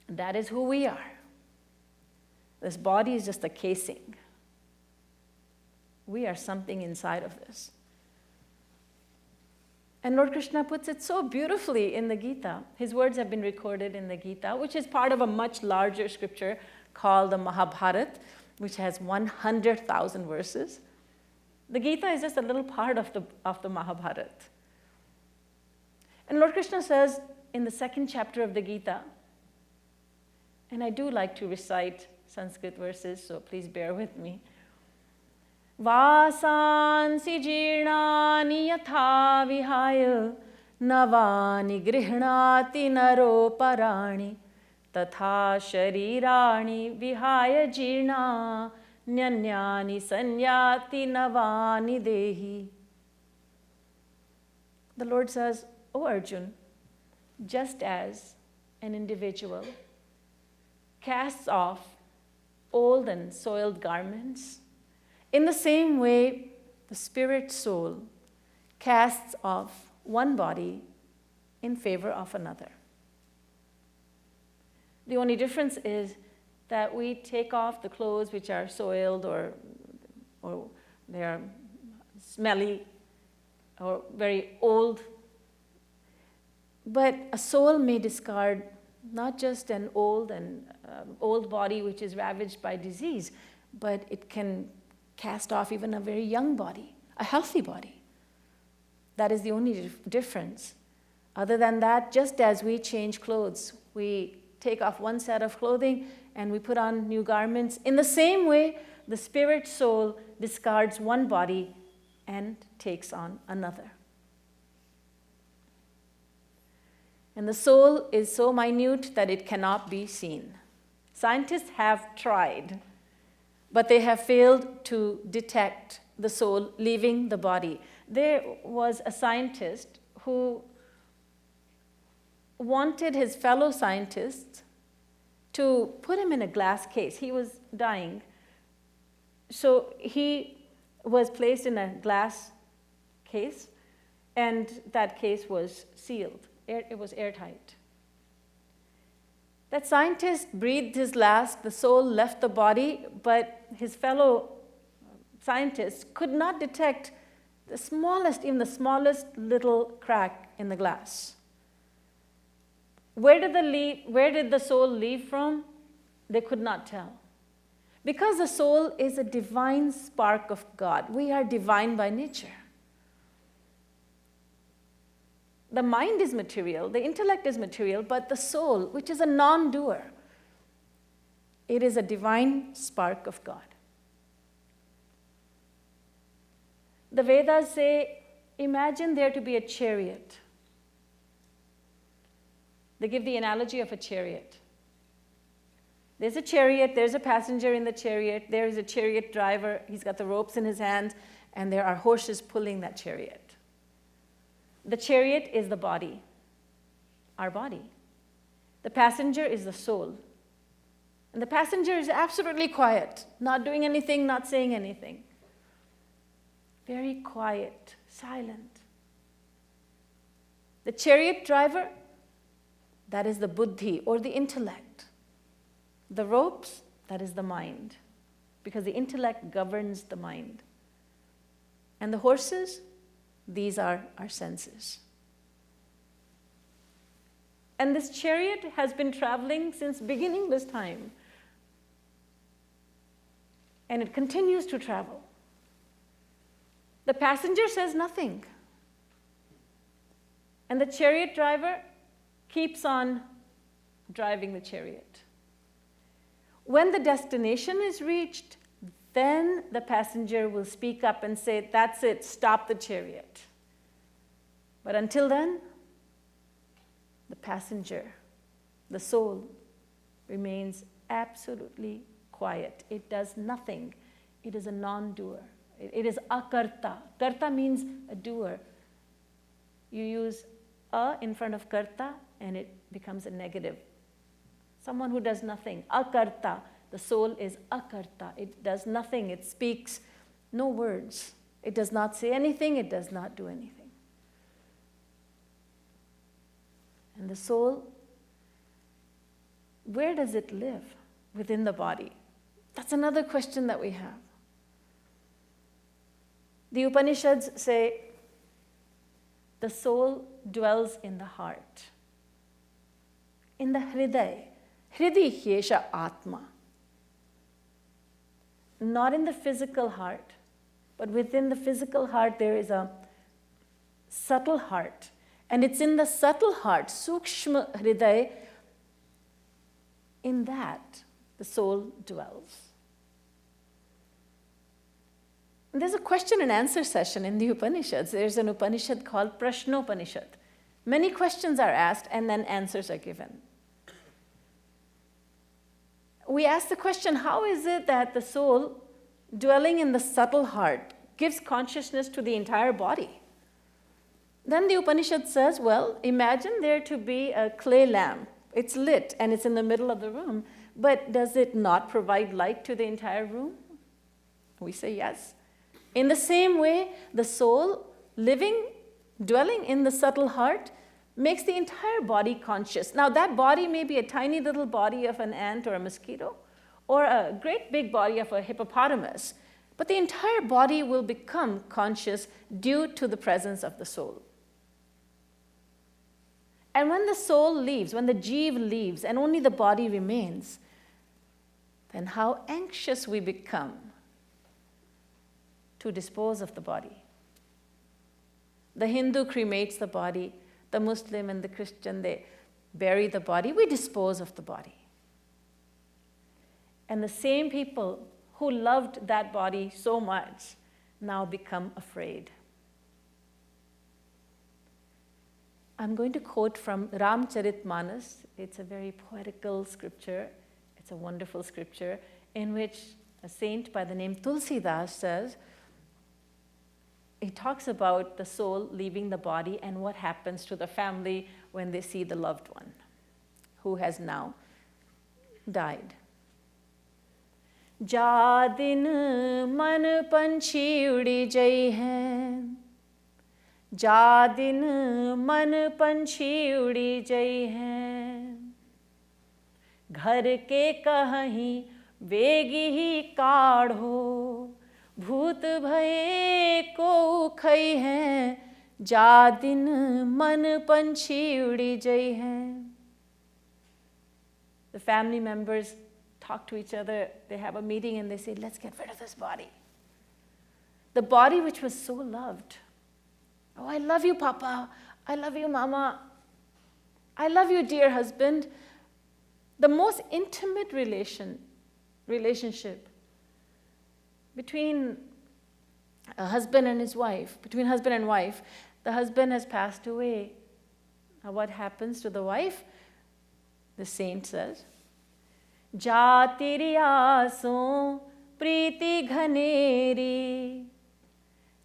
That is who we are. This body is just a casing. We are something inside of this. And Lord Krishna puts it so beautifully in the Gita. His words have been recorded in the Gita, which is part of a much larger scripture called the Mahabharata, which has 100,000 verses. The Gita is just a little part of the Mahabharata. And Lord Krishna says in the 2nd chapter of the Gita, and I do like to recite Sanskrit verses, so please bear with me. Vasansi jirnani yatha vihaya navani grihnati naro parani tatha sharirani vihaya jirna nyanyani sanyati navani dehi. The Lord says, O Arjun, just as an individual casts off old and soiled garments, in the same way the spirit soul casts off one body in favor of another. The only difference is that we take off the clothes which are soiled or they are smelly or very old. But a soul may discard not just an old body which is ravaged by disease, but it can cast off even a very young body, a healthy body. That is the only difference. Other than that, just as we change clothes, we take off one set of clothing and we put on new garments. In the same way, the spirit soul discards one body and takes on another. And the soul is so minute that it cannot be seen. Scientists have tried, but they have failed to detect the soul leaving the body. There was a scientist who wanted his fellow scientists to put him in a glass case. He was dying. So he was placed in a glass case, and that case was sealed. It was airtight. That scientist breathed his last, the soul left the body, but his fellow scientists could not detect the smallest, even the smallest little crack in the glass. Where did the soul leave from? They could not tell. Because the soul is a divine spark of God. We are divine by nature. The mind is material, the intellect is material, but the soul, which is a non-doer, it is a divine spark of God. The Vedas say, imagine there to be a chariot. They give the analogy of a chariot. There's a chariot, there's a passenger in the chariot, there is a chariot driver, he's got the ropes in his hands, and there are horses pulling that chariot. The chariot is the body, our body. The passenger is the soul. And the passenger is absolutely quiet, not doing anything, not saying anything. Very quiet, silent. The chariot driver, that is the buddhi or the intellect. The ropes, that is the mind, because the intellect governs the mind. And the horses, these are our senses. And this chariot has been traveling since beginningless time. And it continues to travel. The passenger says nothing. And the chariot driver keeps on driving the chariot. When the destination is reached, then the passenger will speak up and say, that's it, stop the chariot. But until then, the passenger, the soul, remains absolutely quiet. It does nothing. It is a non-doer. It is akarta. Karta means a doer. You use a in front of karta and it becomes a negative. Someone who does nothing. Akarta. The soul is akarta. It does nothing. It speaks no words. It does not say anything. It does not do anything. And the soul, where does it live within the body? That's another question that we have. The Upanishads say the soul dwells in the heart, in the hriday. Hridi hyesha atma. Not in the physical heart, but within the physical heart there is a subtle heart. And it's in the subtle heart, sukshma hriday, in that the soul dwells. And there's a question and answer session in the Upanishads. There's an Upanishad called Prashnopanishad. Many questions are asked, and then answers are given. We ask the question, how is it that the soul, dwelling in the subtle heart, gives consciousness to the entire body? Then the Upanishad says, well, imagine there to be a clay lamp. It's lit, and it's in the middle of the room. But does it not provide light to the entire room? We say yes. In the same way, the soul, dwelling in the subtle heart, makes the entire body conscious. Now, that body may be a tiny little body of an ant or a mosquito, or a great big body of a hippopotamus, but the entire body will become conscious due to the presence of the soul. And when the soul leaves, when the jiva leaves, and only the body remains, then how anxious we become to dispose of the body. The Hindu cremates the body, the Muslim and the Christian, they bury the body, we dispose of the body. And the same people who loved that body so much now become afraid. I'm going to quote from Ramcharitmanas. It's a very poetical scripture. It's a wonderful scripture in which a saint by the name Tulsidas says, he talks about the soul leaving the body and what happens to the family when they see the loved one who has now died. Ja din man panchi udi jai hai, ja din man panchi udi jai hai, घर के कहीं वेगी ही काढ़ो, भूत भये को उखई है, जा दिन मन पंछी उड़ी जई है. The family members talk to each other, they have a meeting and they say, let's get rid of this body. The body which was so loved. Oh, I love you, Papa. I love you, Mama. I love you, dear husband. The most intimate relationship between a husband and his wife, between husband and wife, the husband has passed away. Now what happens to the wife? The saint says, Ja teri aason preeti ghaneri,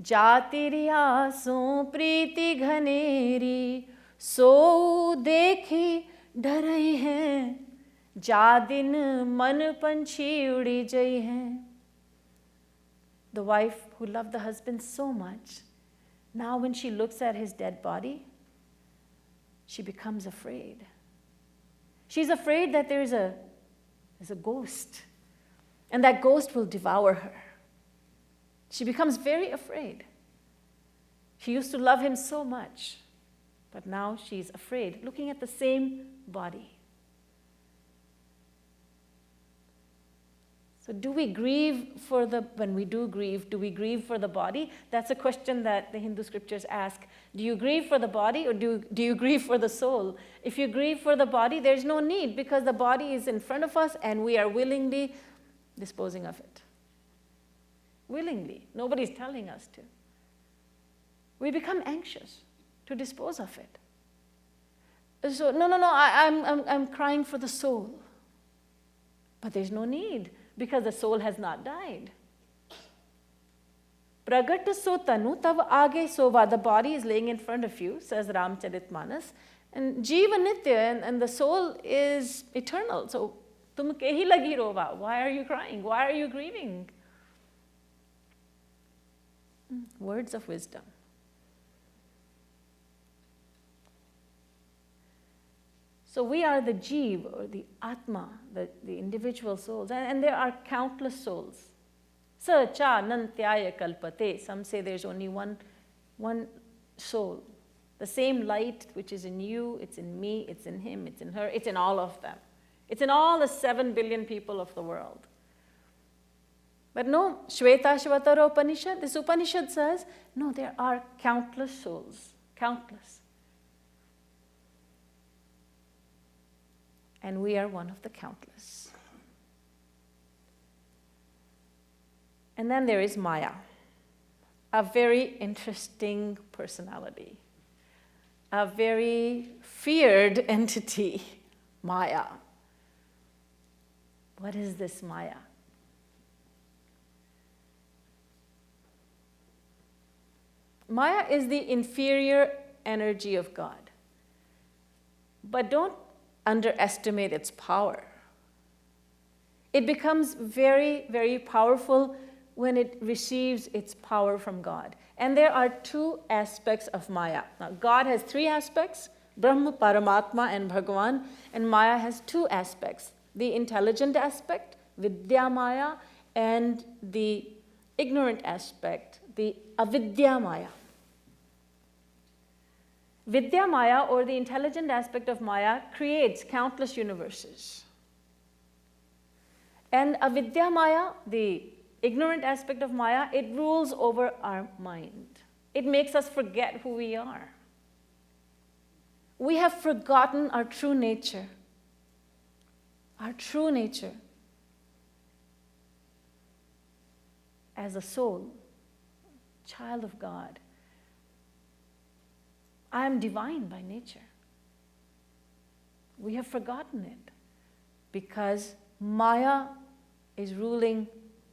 Ja teri aason preeti ghaneri, so dekhi darai hai, Ja din man panchi udi jai hai. The wife who loved the husband so much, now when she looks at his dead body, she becomes afraid. She's afraid that there's a ghost, and that ghost will devour her. She becomes very afraid. She used to love him so much, but now she's afraid, looking at the same body. So do we grieve when we do grieve we grieve for the body? That's a question that the Hindu scriptures ask. Do you grieve for the body or do you grieve for the soul? If you grieve for the body, there's no need because the body is in front of us and we are willingly disposing of it. Willingly. Nobody's telling us to. We become anxious to dispose of it. So, no, I'm crying for the soul. But there's no need. Because the soul has not died. Pragat so tanu tav aage sova. The body is laying in front of you, says Ramcharitmanas. And jiva nitya, and the soul is eternal. So, tum kehi lagi rova. Why are you crying? Why are you grieving? Words of wisdom. So we are the jiva, or the atma, the individual souls, and there are countless souls. Sa cha nantyaya kalpate. Some say there's only one soul. The same light which is in you, it's in me, it's in him, it's in her, it's in all of them. It's in all the 7 billion people of the world. But no, Shvetashvatara Upanishad, this Upanishad says, no, there are countless souls, countless. And we are one of the countless. And then there is Maya, a very interesting personality. a very feared entity, Maya. What is this Maya? Maya is the inferior energy of God. But don't underestimate its power. It becomes very, very powerful when it receives its power from God. And there are two aspects of Maya. Now, God has three aspects, Brahma, Paramatma, and Bhagavan. And Maya has two aspects, the intelligent aspect, Vidya Maya, and the ignorant aspect, the Avidya Maya. Vidya Maya, or the intelligent aspect of Maya, creates countless universes. And Avidya Maya, the ignorant aspect of Maya, it rules over our mind. It makes us forget who we are. We have forgotten our true nature. Our true nature as a soul, child of God. I am divine by nature. We have forgotten it because Maya is ruling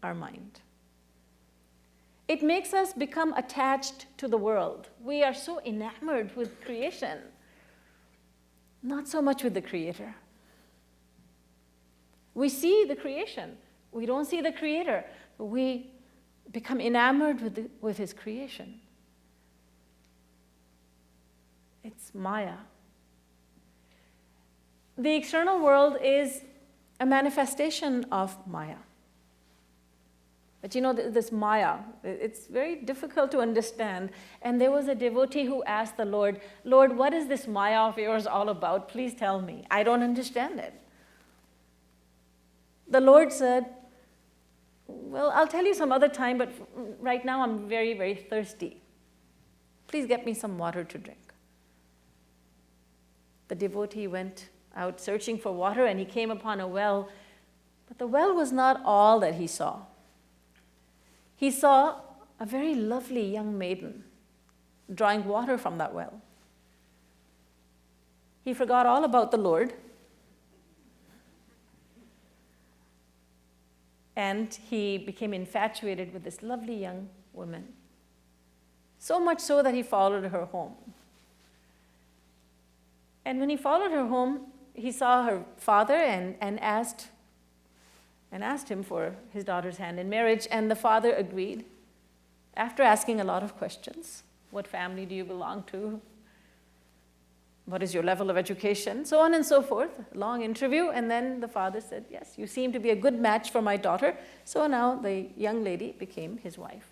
our mind. It makes us become attached to the world. We are so enamored with creation, not so much with the Creator. We see the creation. We don't see the Creator. We become enamored with His creation. It's Maya. The external world is a manifestation of Maya. But you know, this Maya, it's very difficult to understand. And there was a devotee who asked the Lord, Lord, what is this Maya of yours all about? Please tell me. I don't understand it. The Lord said, well, I'll tell you some other time, but right now I'm very, very thirsty. Please get me some water to drink. The devotee went out searching for water, and he came upon a well. But the well was not all that he saw. He saw a very lovely young maiden drawing water from that well. He forgot all about the Lord, and he became infatuated with this lovely young woman. So much so that he followed her home. And when he followed her home, he saw her father and asked him for his daughter's hand in marriage, and the father agreed after asking a lot of questions. What family do you belong to? What is your level of education? So on and so forth. Long interview, and then the father said, yes, you seem to be a good match for my daughter. So now the young lady became his wife.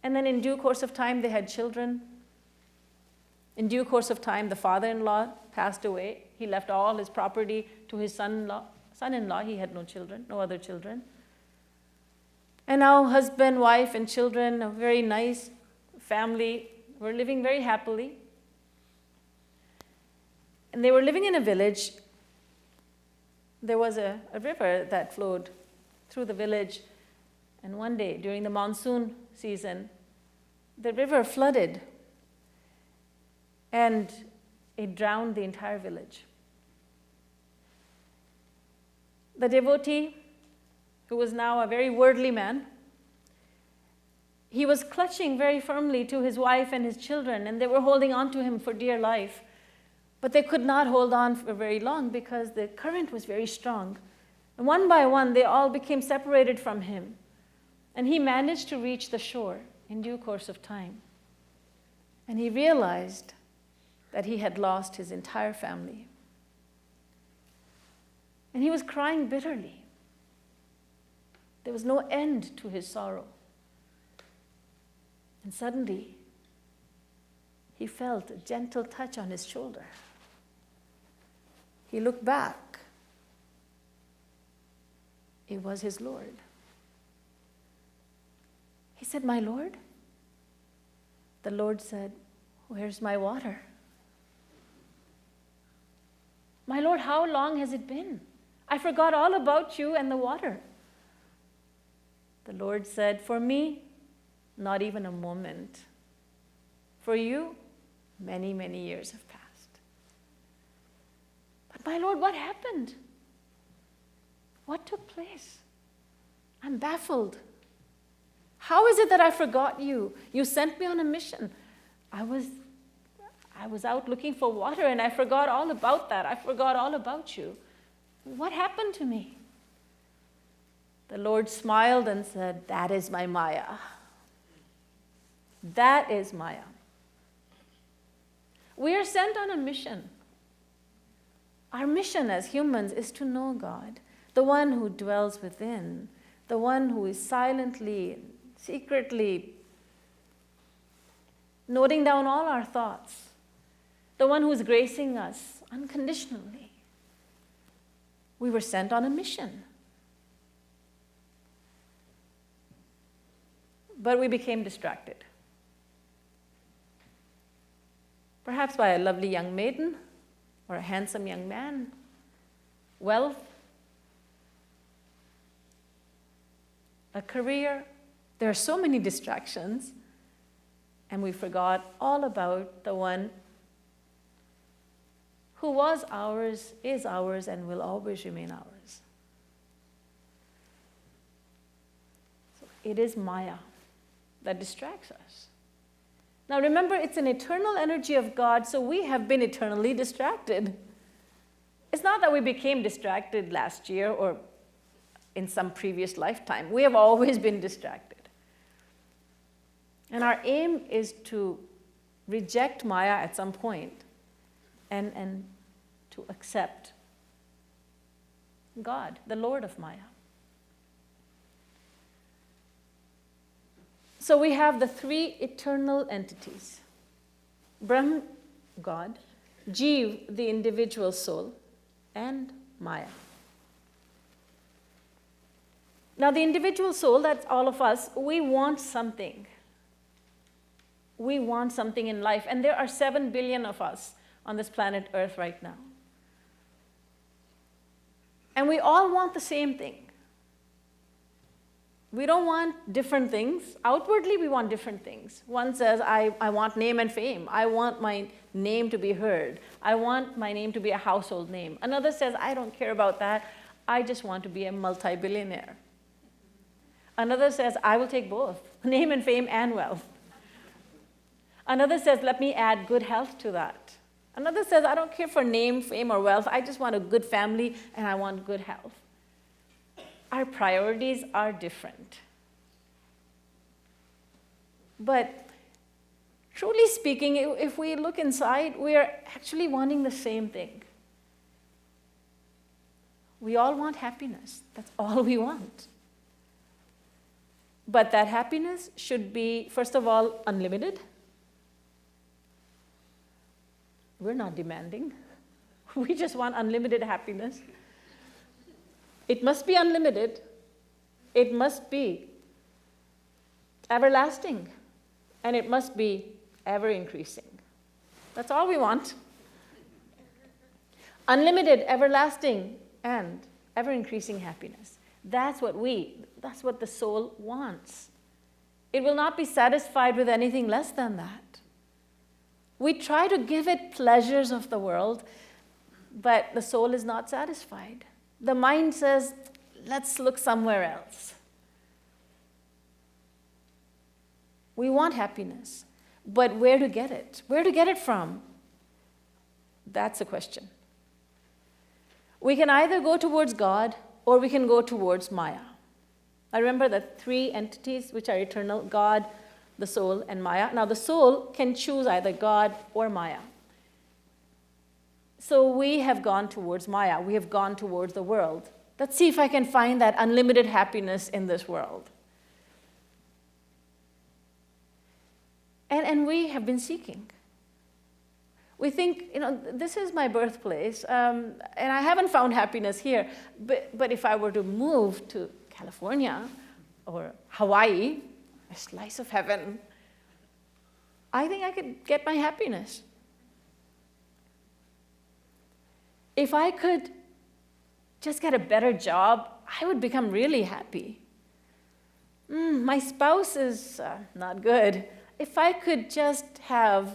And then in due course of time, they had children. In due course of time, the father-in-law passed away. He left all his property to his son-in-law. He had no children, no other children. And now husband, wife, and children, a very nice family, were living very happily. And they were living in a village. There was a river that flowed through the village. And one day, during the monsoon season, the river flooded. And it drowned the entire village. The devotee, who was now a very worldly man, he was clutching very firmly to his wife and his children, and they were holding on to him for dear life. But they could not hold on for very long because the current was very strong. And one by one, they all became separated from him. And he managed to reach the shore in due course of time. And he realized that he had lost his entire family. And he was crying bitterly. There was no end to his sorrow. And suddenly, he felt a gentle touch on his shoulder. He looked back. It was his Lord. He said, "My Lord?" The Lord said, "Where's my water?" "My Lord, how long has it been? I forgot all about you and the water." The Lord said, "For me, not even a moment. For you, many, many years have passed. But my Lord, what happened? What took place? I'm baffled. How is it that I forgot you? You sent me on a mission. I was out looking for water and I forgot all about that. I forgot all about you. What happened to me? The Lord smiled and said, that is my Maya. That is Maya. We are sent on a mission. Our mission as humans is to know God, the one who dwells within, the one who is silently, secretly noting down all our thoughts, the one who is gracing us unconditionally. We were sent on a mission. But we became distracted. Perhaps by a lovely young maiden or a handsome young man, wealth, a career. There are so many distractions, and we forgot all about the one who was ours, is ours, and will always remain ours. So it is Maya that distracts us. Now remember, it's an eternal energy of God, so we have been eternally distracted. It's not that we became distracted last year or in some previous lifetime. We have always been distracted. And our aim is to reject Maya at some point and to accept God, the Lord of Maya. So we have the three eternal entities. Brahm, God, Jeev, the individual soul, and Maya. Now the individual soul, that's all of us, we want something. We want something in life, and there are 7 billion of us on this planet Earth right now. And we all want the same thing. We don't want different things. Outwardly, we want different things. One says, I want name and fame. I want my name to be heard. I want my name to be a household name. Another says, I don't care about that. I just want to be a multi-billionaire. Another says, I will take both, name and fame and wealth. Another says, let me add good health to that. Another says, I don't care for name, fame, or wealth. I just want a good family and I want good health. Our priorities are different. But truly speaking, if we look inside, we are actually wanting the same thing. We all want happiness. That's all we want. But that happiness should be, first of all, unlimited. We're not demanding. We just want unlimited happiness. It must be unlimited. It must be everlasting. And it must be ever increasing. That's all we want. Unlimited, everlasting, and ever increasing happiness. That's what the soul wants. It will not be satisfied with anything less than that. We try to give it pleasures of the world, but the soul is not satisfied. The mind says, let's look somewhere else. We want happiness, but where to get it? Where to get it from? That's a question. We can either go towards God or we can go towards Maya. I remember the 3 entities which are eternal, God, the soul, and Maya. Now the soul can choose either God or Maya. So we have gone towards Maya. We have gone towards the world. Let's see if I can find that unlimited happiness in this world. And we have been seeking. We think, this is my birthplace, and I haven't found happiness here. But if I were to move to California or Hawaii, a slice of heaven, I think I could get my happiness. If I could just get a better job, I would become really happy. My spouse is not good. if I could just have,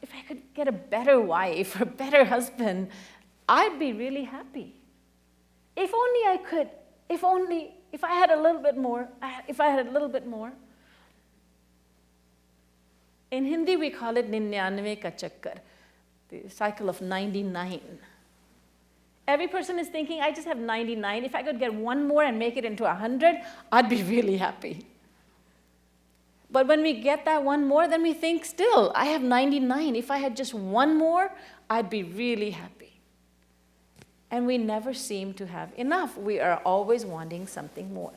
if I could get a better wife or a better husband, I'd be really happy. If only I could, if I had a little bit more, if I had a little bit more. In Hindi, we call it 99 ka chakkar, the cycle of 99. Every person is thinking, I just have 99. If I could get one more and make it into 100, I'd be really happy. But when we get that one more, then we think, still, I have 99. If I had just one more, I'd be really happy. And we never seem to have enough. We are always wanting something more.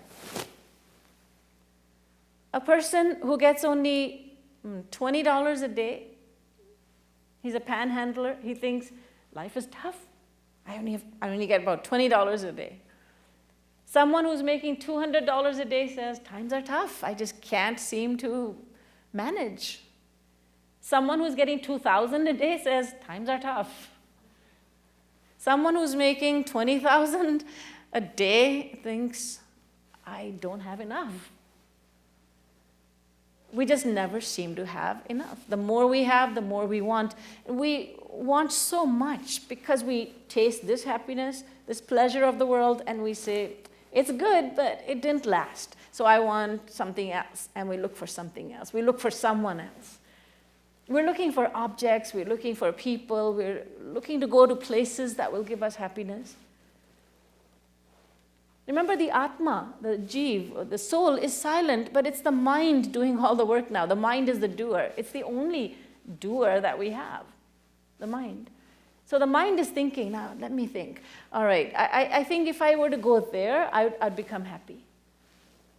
A person who gets only $20 a day, he's a panhandler, he thinks, life is tough. I only get about $20 a day. Someone who's making $200 a day says, times are tough. I just can't seem to manage. Someone who's getting $2,000 a day says, times are tough. Someone who's making $20,000 a day thinks, I don't have enough. We just never seem to have enough. The more we have, the more we want. We want so much because we taste this happiness, this pleasure of the world, and we say, it's good, but it didn't last. So I want something else, and we look for something else. We look for someone else. We're looking for objects, we're looking for people, we're looking to go to places that will give us happiness. Remember, the Atma, the Jeev, the soul is silent, but it's the mind doing all the work now. The mind is the doer. It's the only doer that we have, the mind. So the mind is thinking, now let me think. All right, I think if I were to go there, I'd become happy.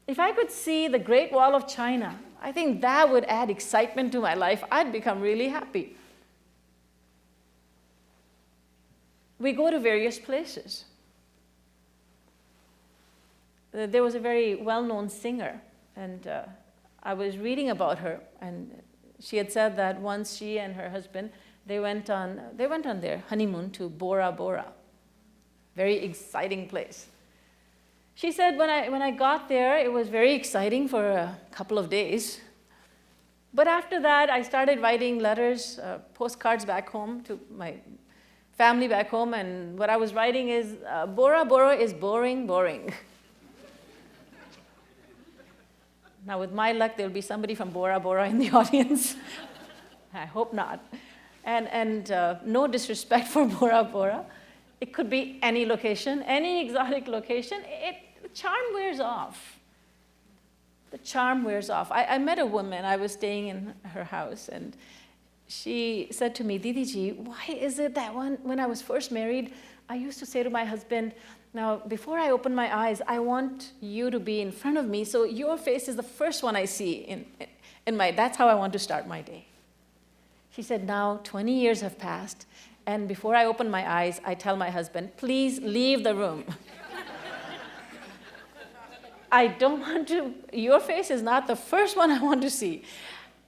If I could see the Great Wall of China, I think that would add excitement to my life. I'd become really happy. We go to various places. There was a very well-known singer, and I was reading about her, and she had said that once she and her husband, they went on their honeymoon to Bora Bora, very exciting place. She said, when I got there, it was very exciting for a couple of days. But after that, I started writing letters, postcards back home to my family back home, and what I was writing is, Bora Bora is boring, boring. Now, with my luck, there'll be somebody from Bora Bora in the audience. I hope not. And no disrespect for Bora Bora. It could be any location, any exotic location. The charm wears off. The charm wears off. I met a woman. I was staying in her house, and she said to me, Didi Ji, why is it that when I was first married, I used to say to my husband, now, before I open my eyes, I want you to be in front of me, so your face is the first one I see that's how I want to start my day. She said, now 20 years have passed, and before I open my eyes, I tell my husband, please leave the room. I don't want to, your face is not the first one I want to see.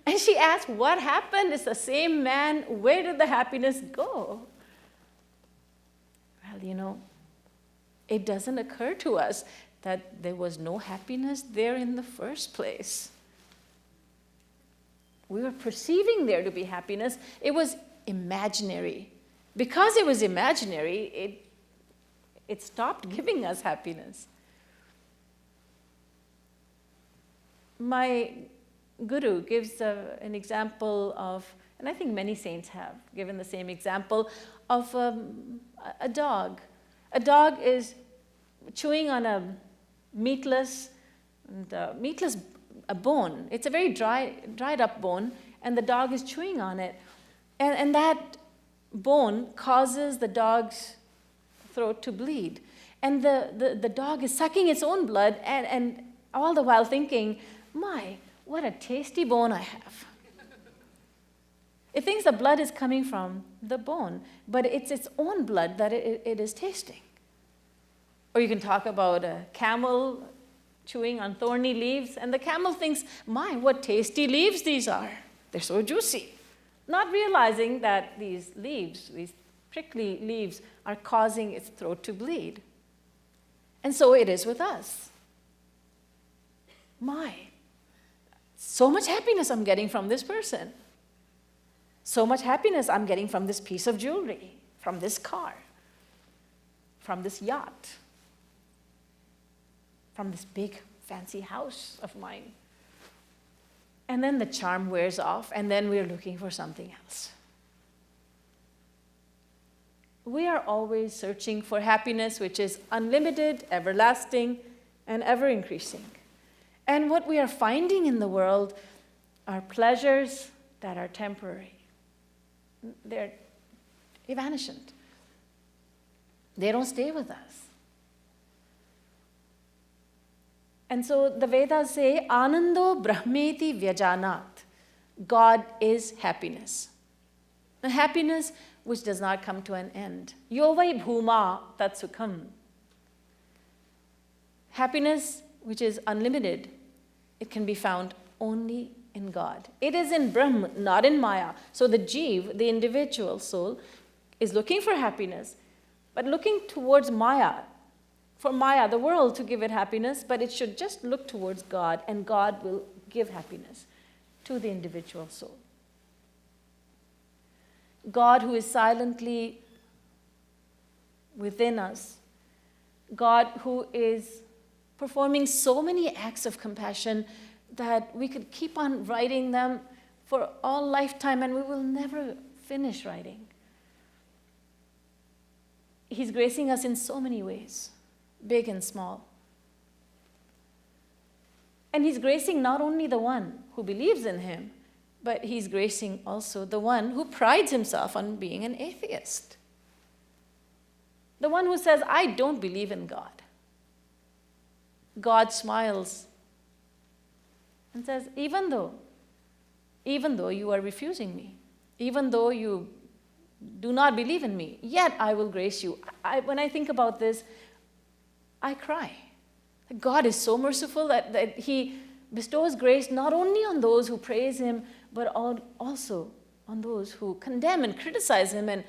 And she asked, what happened? It's the same man. Where did the happiness go? Well, it doesn't occur to us that there was no happiness there in the first place. We were perceiving there to be happiness. It was imaginary. Because it was imaginary, it stopped giving us happiness. My guru gives an example of, and I think many saints have given the same example, of a dog. A dog is chewing on a meatless bone. It's a very dried up bone, and the dog is chewing on it. And that bone causes the dog's throat to bleed. And the dog is sucking its own blood, and all the while thinking, my, what a tasty bone I have. It thinks the blood is coming from the bone, but it's its own blood that it is tasting. Or you can talk about a camel chewing on thorny leaves, and the camel thinks, my, what tasty leaves these are. They're so juicy. Not realizing that these leaves, these prickly leaves, are causing its throat to bleed. And so it is with us. My, So much happiness I'm getting from this person. So much happiness I'm getting from this piece of jewelry, from this car, from this yacht, from this big fancy house of mine. And then the charm wears off, and then we're looking for something else. We are always searching for happiness which is unlimited, everlasting, and ever increasing. And what we are finding in the world are pleasures that are temporary. They're evanescent. They don't stay with us. And so the Vedas say, Anando Brahmeti Vyajanat. God is happiness. A happiness which does not come to an end. Yovai bhuma tat sukham. Happiness which is unlimited. It can be found only in God. It is in Brahm, not in Maya. So the Jeev, the individual soul, is looking for happiness, but looking towards Maya. For Maya, the world, to give it happiness, but it should just look towards God, and God will give happiness to the individual soul. God who is silently within us, God who is performing so many acts of compassion that we could keep on writing them for all lifetime and we will never finish writing. He's gracing us in so many ways, big and small. And he's gracing not only the one who believes in him, but he's gracing also the one who prides himself on being an atheist. The one who says, I don't believe in God. God smiles and says, even though you are refusing me, even though you do not believe in me, yet I will grace you. When I think about this, I cry. God is so merciful that he bestows grace not only on those who praise him, but also on those who condemn and criticize him, and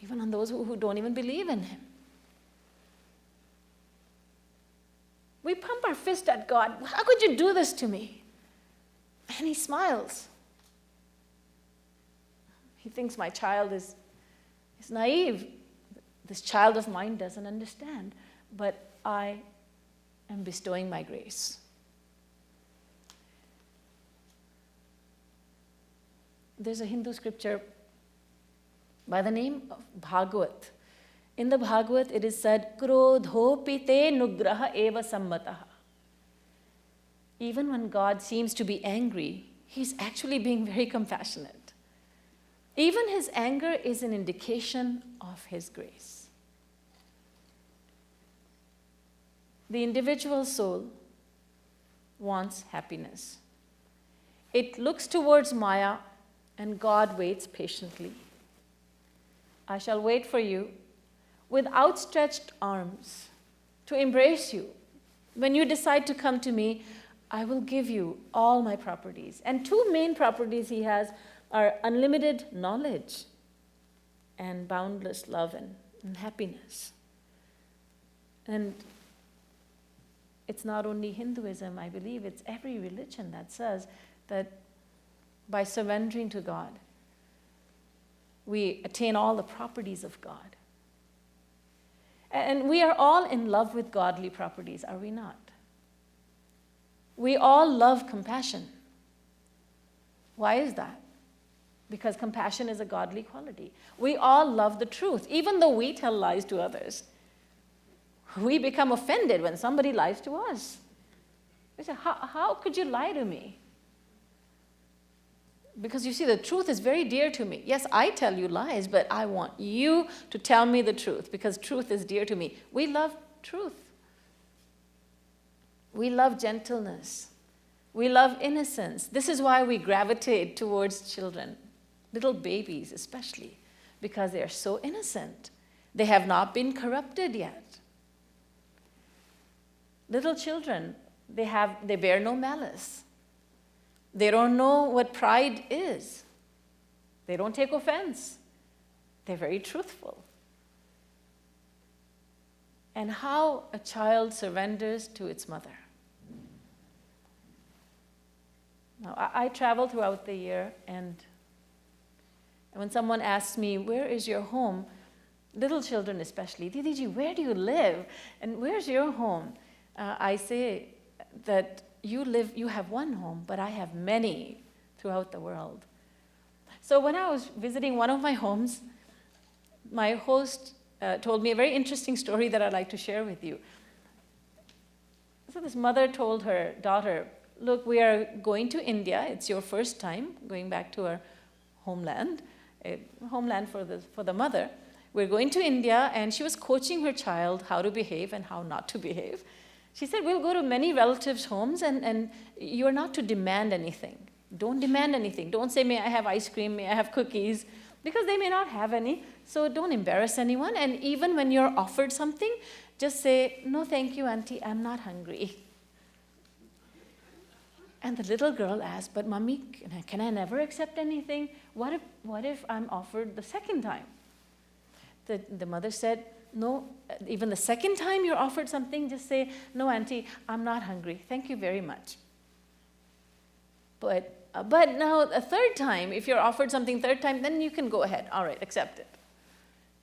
even on those who don't even believe in him. We pump our fist at God. How could you do this to me? And he smiles. He thinks my child is naive. This child of mine doesn't understand. But I am bestowing my grace. There's a Hindu scripture by the name of Bhagavat. In the Bhagavat, it is said, Krodhopi te nugraha eva sammataha. Even when God seems to be angry, he's actually being very compassionate. Even his anger is an indication of his grace. The individual soul wants happiness. It looks towards Maya, and God waits patiently. I shall wait for you with outstretched arms to embrace you. When you decide to come to me, I will give you all my properties. And two main properties he has are unlimited knowledge and boundless love and happiness. And it's not only Hinduism, I believe, it's every religion that says that by surrendering to God, we attain all the properties of God. And we are all in love with godly properties, are we not? We all love compassion. Why is that? Because compassion is a godly quality. We all love the truth, even though we tell lies to others. We become offended when somebody lies to us. We say, how could you lie to me? Because you see, the truth is very dear to me. Yes, I tell you lies, but I want you to tell me the truth because truth is dear to me. We love truth. We love gentleness. We love innocence. This is why we gravitate towards children, little babies especially, because they are so innocent. They have not been corrupted yet. Little children, they bear no malice. They don't know what pride is. They don't take offense. They're very truthful. And how a child surrenders to its mother. Now, I travel throughout the year, and when someone asks me, where is your home? Little children especially, Didi Ji, where do you live? And where's your home? I say that you have one home, but I have many throughout the world. So when I was visiting one of my homes, my host told me a very interesting story that I'd like to share with you. So this mother told her daughter, look, we are going to India. It's your first time going back to our homeland, homeland for the mother. We're going to India, and she was coaching her child how to behave and how not to behave. She said, we'll go to many relatives' homes, and you're not to demand anything. Don't demand anything. Don't say, may I have ice cream, may I have cookies, because they may not have any. So don't embarrass anyone. And even when you're offered something, just say, no, thank you, Auntie, I'm not hungry. And the little girl asked, but Mommy, can I never accept anything? What if I'm offered the second time? The mother said, no, even the second time you're offered something, just say, no, Auntie, I'm not hungry. Thank you very much. But now a third time, if you're offered something third time, then you can go ahead. All right, accept it.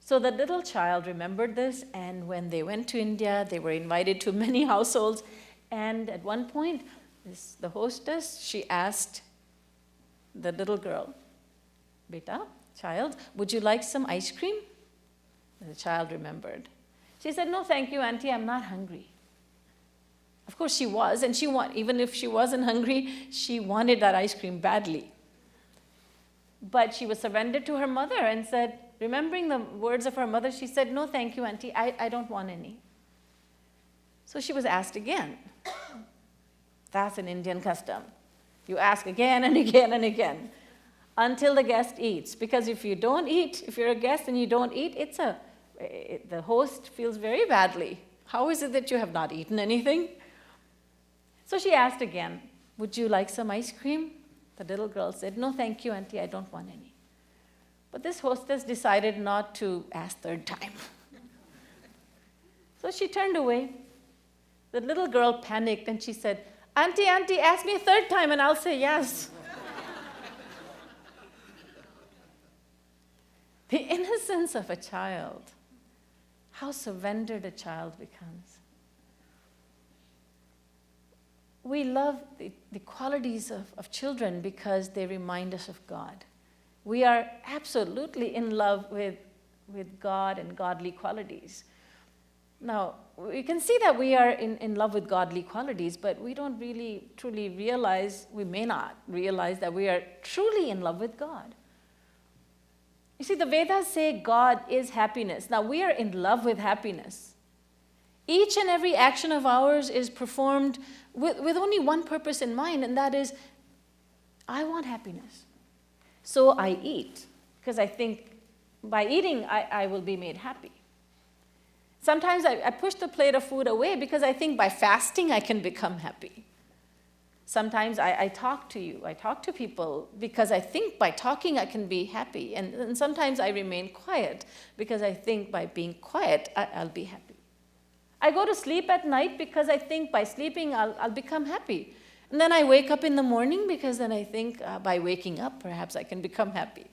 So the little child remembered this, and when they went to India, they were invited to many households. And at one point, the hostess, she asked the little girl, Beta, child, would you like some ice cream? The child remembered. She said, no, thank you, Auntie, I'm not hungry. Of course she was, and even if she wasn't hungry, she wanted that ice cream badly. But she was surrendered to her mother and said, remembering the words of her mother, she said, no, thank you, Auntie, I don't want any. So she was asked again. That's an Indian custom. You ask again and again and again until the guest eats. Because if you don't eat, if you're a guest and you don't eat, the host feels very badly. How is it that you have not eaten anything? So she asked again, would you like some ice cream? The little girl said, no, thank you, Auntie, I don't want any. But this hostess decided not to ask third time. So she turned away. The little girl panicked and she said, Auntie, ask me a third time and I'll say yes. The innocence of a child, how surrendered a child becomes. We love the qualities of children because they remind us of God. We are absolutely in love with God and godly qualities. Now, we can see that we are in love with godly qualities, but we don't really truly realize, we may not realize that we are truly in love with God. You see, the Vedas say God is happiness. Now, we are in love with happiness. Each and every action of ours is performed with only one purpose in mind, and that is, I want happiness. So I eat, because I think by eating, I will be made happy. Sometimes I push the plate of food away because I think by fasting I can become happy. Sometimes I talk to you, I talk to people because I think by talking I can be happy. And sometimes I remain quiet because I think by being quiet I'll be happy. I go to sleep at night because I think by sleeping I'll become happy. And then I wake up in the morning because then I think by waking up perhaps I can become happy.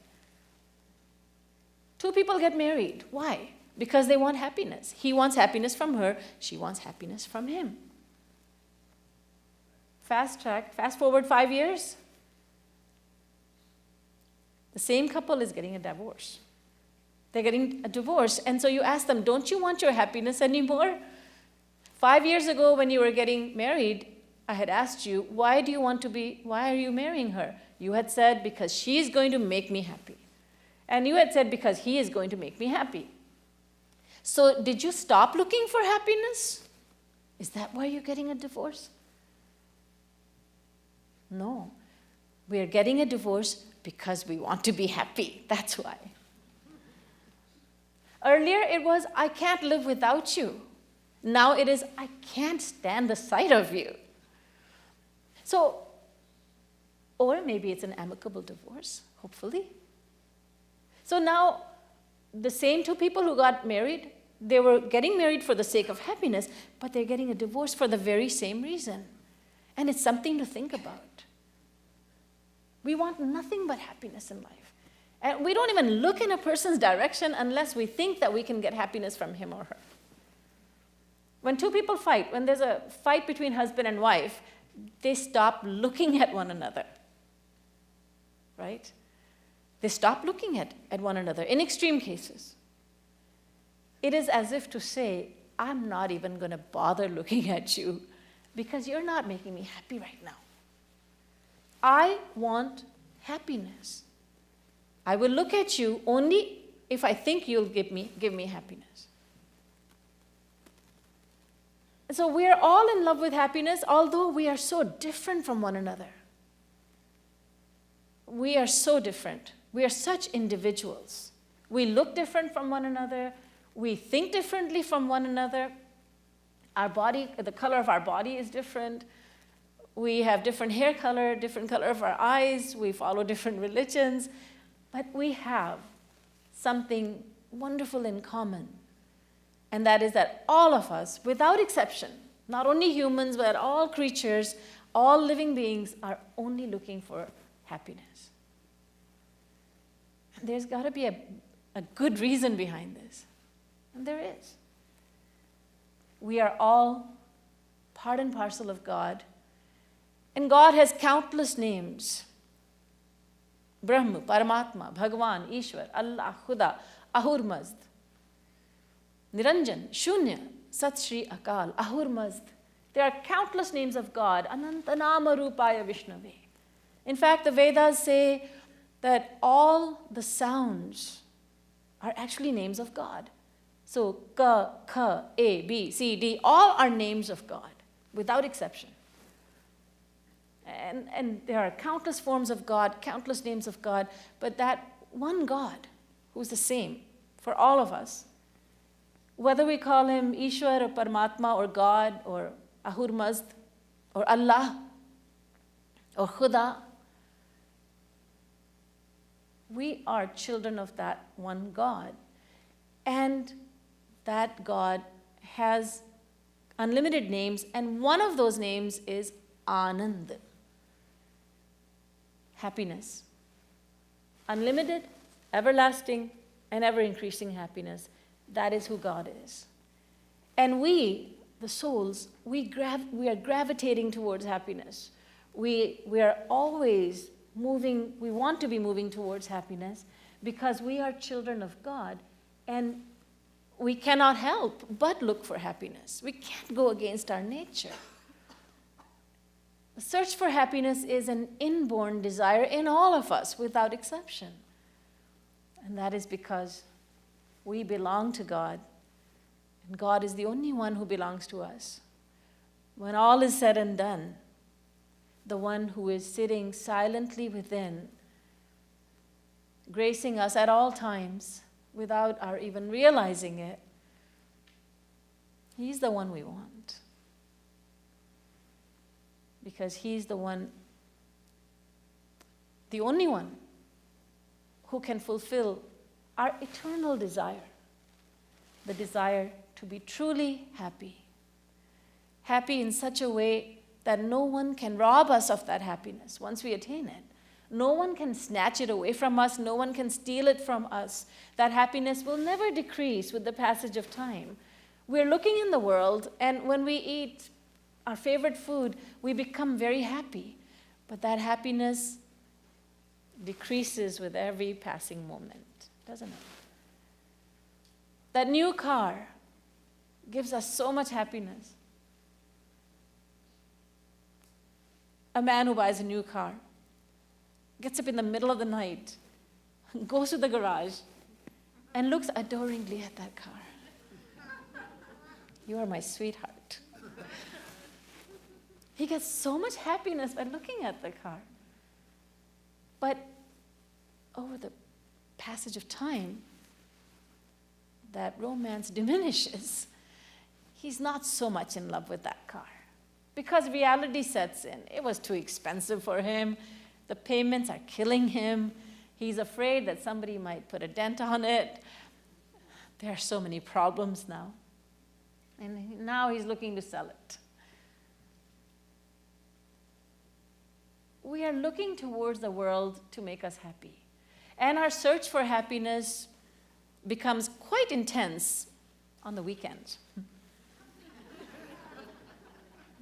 Two people get married. Why? Because they want happiness. He wants happiness from her. She wants happiness from him. Fast forward 5 years. The same couple is getting a divorce. They're getting a divorce. And so you ask them, don't you want your happiness anymore? 5 years ago when you were getting married, I had asked you, why are you marrying her? You had said, because she's going to make me happy. And you had said, because he is going to make me happy. So did you stop looking for happiness? Is that why you're getting a divorce? No. We are getting a divorce because we want to be happy. That's why. Earlier it was, I can't live without you. Now it is, I can't stand the sight of you. So, or maybe it's an amicable divorce, hopefully. So now, the same two people who got married, they were getting married for the sake of happiness, but they're getting a divorce for the very same reason. And it's something to think about. We want nothing but happiness in life. And we don't even look in a person's direction unless we think that we can get happiness from him or her. When two people fight, when there's a fight between husband and wife, they stop looking at one another, right? They stop looking at one another in extreme cases. It is as if to say, I'm not even going to bother looking at you because you're not making me happy right now. I want happiness. I will look at you only if I think you'll give me happiness. So we are all in love with happiness, although we are so different from one another. We are so different. We are such individuals. We look different from one another. We think differently from one another. Our body, the color of our body is different. We have different hair color, different color of our eyes. We follow different religions. But we have something wonderful in common. And that is that all of us, without exception, not only humans, but all creatures, all living beings are only looking for happiness. And there's got to be a good reason behind this. And there is. We are all part and parcel of God. And God has countless names. Brahma, Paramatma, Bhagavan, Ishwar, Allah, Khuda, Ahur Mazd, Niranjan, Shunya, Sat Shri Akal, Ahur Mazd. There are countless names of God. Anantanama Rupaya Vishnave. In fact, the Vedas say that all the sounds are actually names of God. So, Ka, Kha, A, B, C, D, all are names of God, without exception. And there are countless forms of God, countless names of God, but that one God, who's the same for all of us, whether we call him Ishwar or Paramatma or God or Ahur Mazd or Allah or Khuda, we are children of that one God. And that God has unlimited names, and one of those names is Anand. Happiness. Unlimited, everlasting, and ever-increasing happiness. That is who God is. And we, the souls, we are gravitating towards happiness. We are always moving, we want to be moving towards happiness because we are children of God, and we cannot help but look for happiness. We can't go against our nature. The search for happiness is an inborn desire in all of us, without exception. And that is because we belong to God, and God is the only one who belongs to us. When all is said and done, the one who is sitting silently within, gracing us at all times, without our even realizing it, he's the one we want. Because he's the one, the only one, who can fulfill our eternal desire, the desire to be truly happy. Happy in such a way that no one can rob us of that happiness once we attain it. No one can snatch it away from us. No one can steal it from us. That happiness will never decrease with the passage of time. We're looking in the world, and when we eat our favorite food, we become very happy. But that happiness decreases with every passing moment, doesn't it? That new car gives us so much happiness. A man who buys a new car gets up in the middle of the night, goes to the garage, and looks adoringly at that car. You are my sweetheart. He gets so much happiness by looking at the car. But over the passage of time, that romance diminishes. He's not so much in love with that car because reality sets in. It was too expensive for him. The payments are killing him. He's afraid that somebody might put a dent on it. There are so many problems now. And now he's looking to sell it. we are looking towards the world to make us happy. And our search for happiness becomes quite intense on the weekends.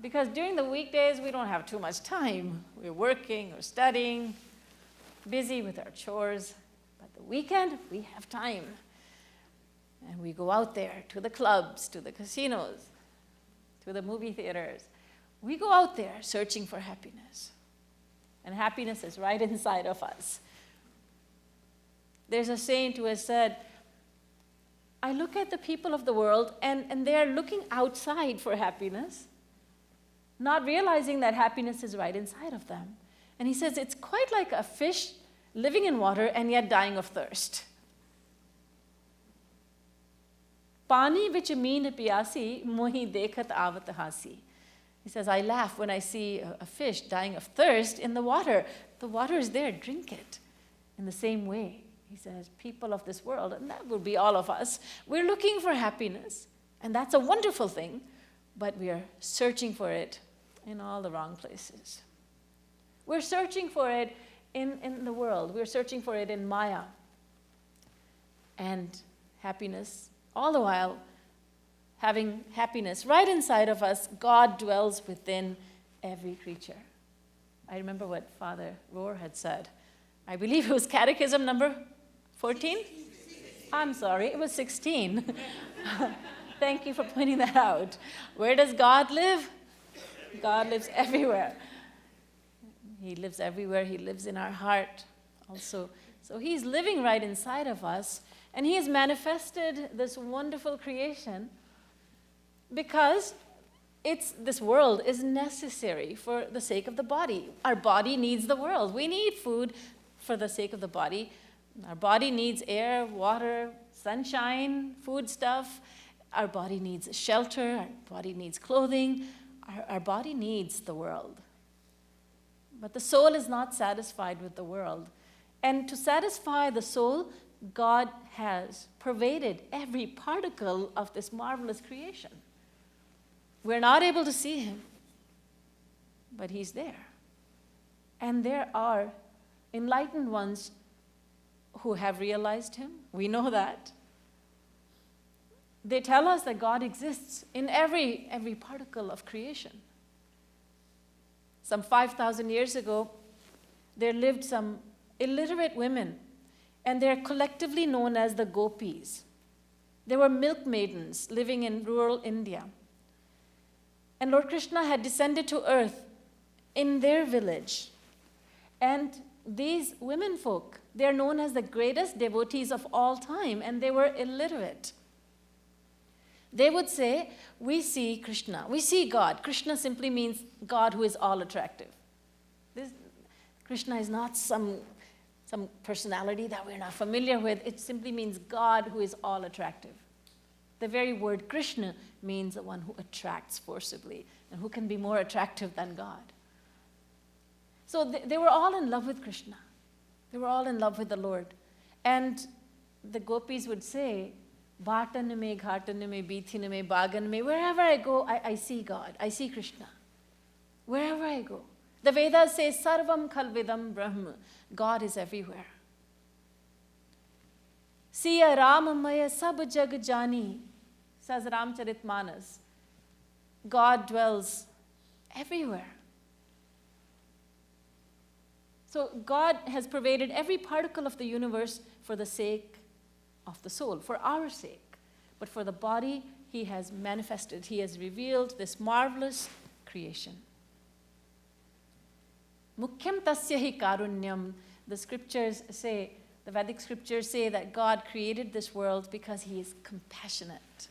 Because during the weekdays, we don't have too much time. We're working or studying, busy with our chores. But the weekend, we have time. And we go out there to the clubs, to the casinos, to the movie theaters. We go out there searching for happiness. And happiness is right inside of us. There's a saint who has said, I look at the people of the world and they're looking outside for happiness, not realizing that happiness is right inside of them. And he says it's quite like a fish living in water and yet dying of thirst. Pani vich meen piyasi, mohi dekhat avat hasi. He says, I laugh when I see a fish dying of thirst in the water. The water is there, drink it. In the same way, he says, people of this world, and that would be all of us, we're looking for happiness, and that's a wonderful thing, but we are searching for it in all the wrong places. We're searching for it in the world. We're searching for it in Maya. And happiness, all the while, having happiness right inside of us, God dwells within every creature. I remember what Father Rohr had said. I believe it was Catechism number 14? I'm sorry, it was 16. Thank you for pointing that out. Where does God live? God lives everywhere. He lives everywhere. He lives in our heart also. So he's living right inside of us, and he has manifested this wonderful creation because this world is necessary for the sake of the body. Our body needs the world. We need food for the sake of the body. Our body needs air, water, sunshine, food stuff. Our body needs shelter. Our body needs clothing. Our body needs the world. But the soul is not satisfied with the world. And to satisfy the soul, God has pervaded every particle of this marvelous creation. We're not able to see him, but he's there. And there are enlightened ones who have realized him. We know that. They tell us that God exists in every particle of creation. Some 5,000 years ago, there lived some illiterate women, and they're collectively known as the gopis. They were milk maidens living in rural India. And Lord Krishna had descended to earth in their village. And these women folk, they're known as the greatest devotees of all time, and they were illiterate. They would say, we see Krishna, we see God. Krishna simply means God who is all attractive. Krishna is not some personality that we're not familiar with. It simply means God who is all attractive. The very word Krishna means the one who attracts forcibly, and who can be more attractive than God. So they were all in love with Krishna. They were all in love with the Lord. And the gopis would say, Bhatan me, ghatan me, bithin me, bagan me, wherever I go, I see God, I see Krishna. Wherever I go. The Vedas say, Sarvam Khalvidam Brahma. God is everywhere. Siya Ramamaya Sab Jag Jani, says Ramcharitmanas. God dwells everywhere. So God has pervaded every particle of the universe for the sake of the soul, for our sake. But for the body, he has manifested, he has revealed this marvelous creation. Mukhyam tasya hi karunyam. The scriptures say, the Vedic scriptures say that God created this world because he is compassionate,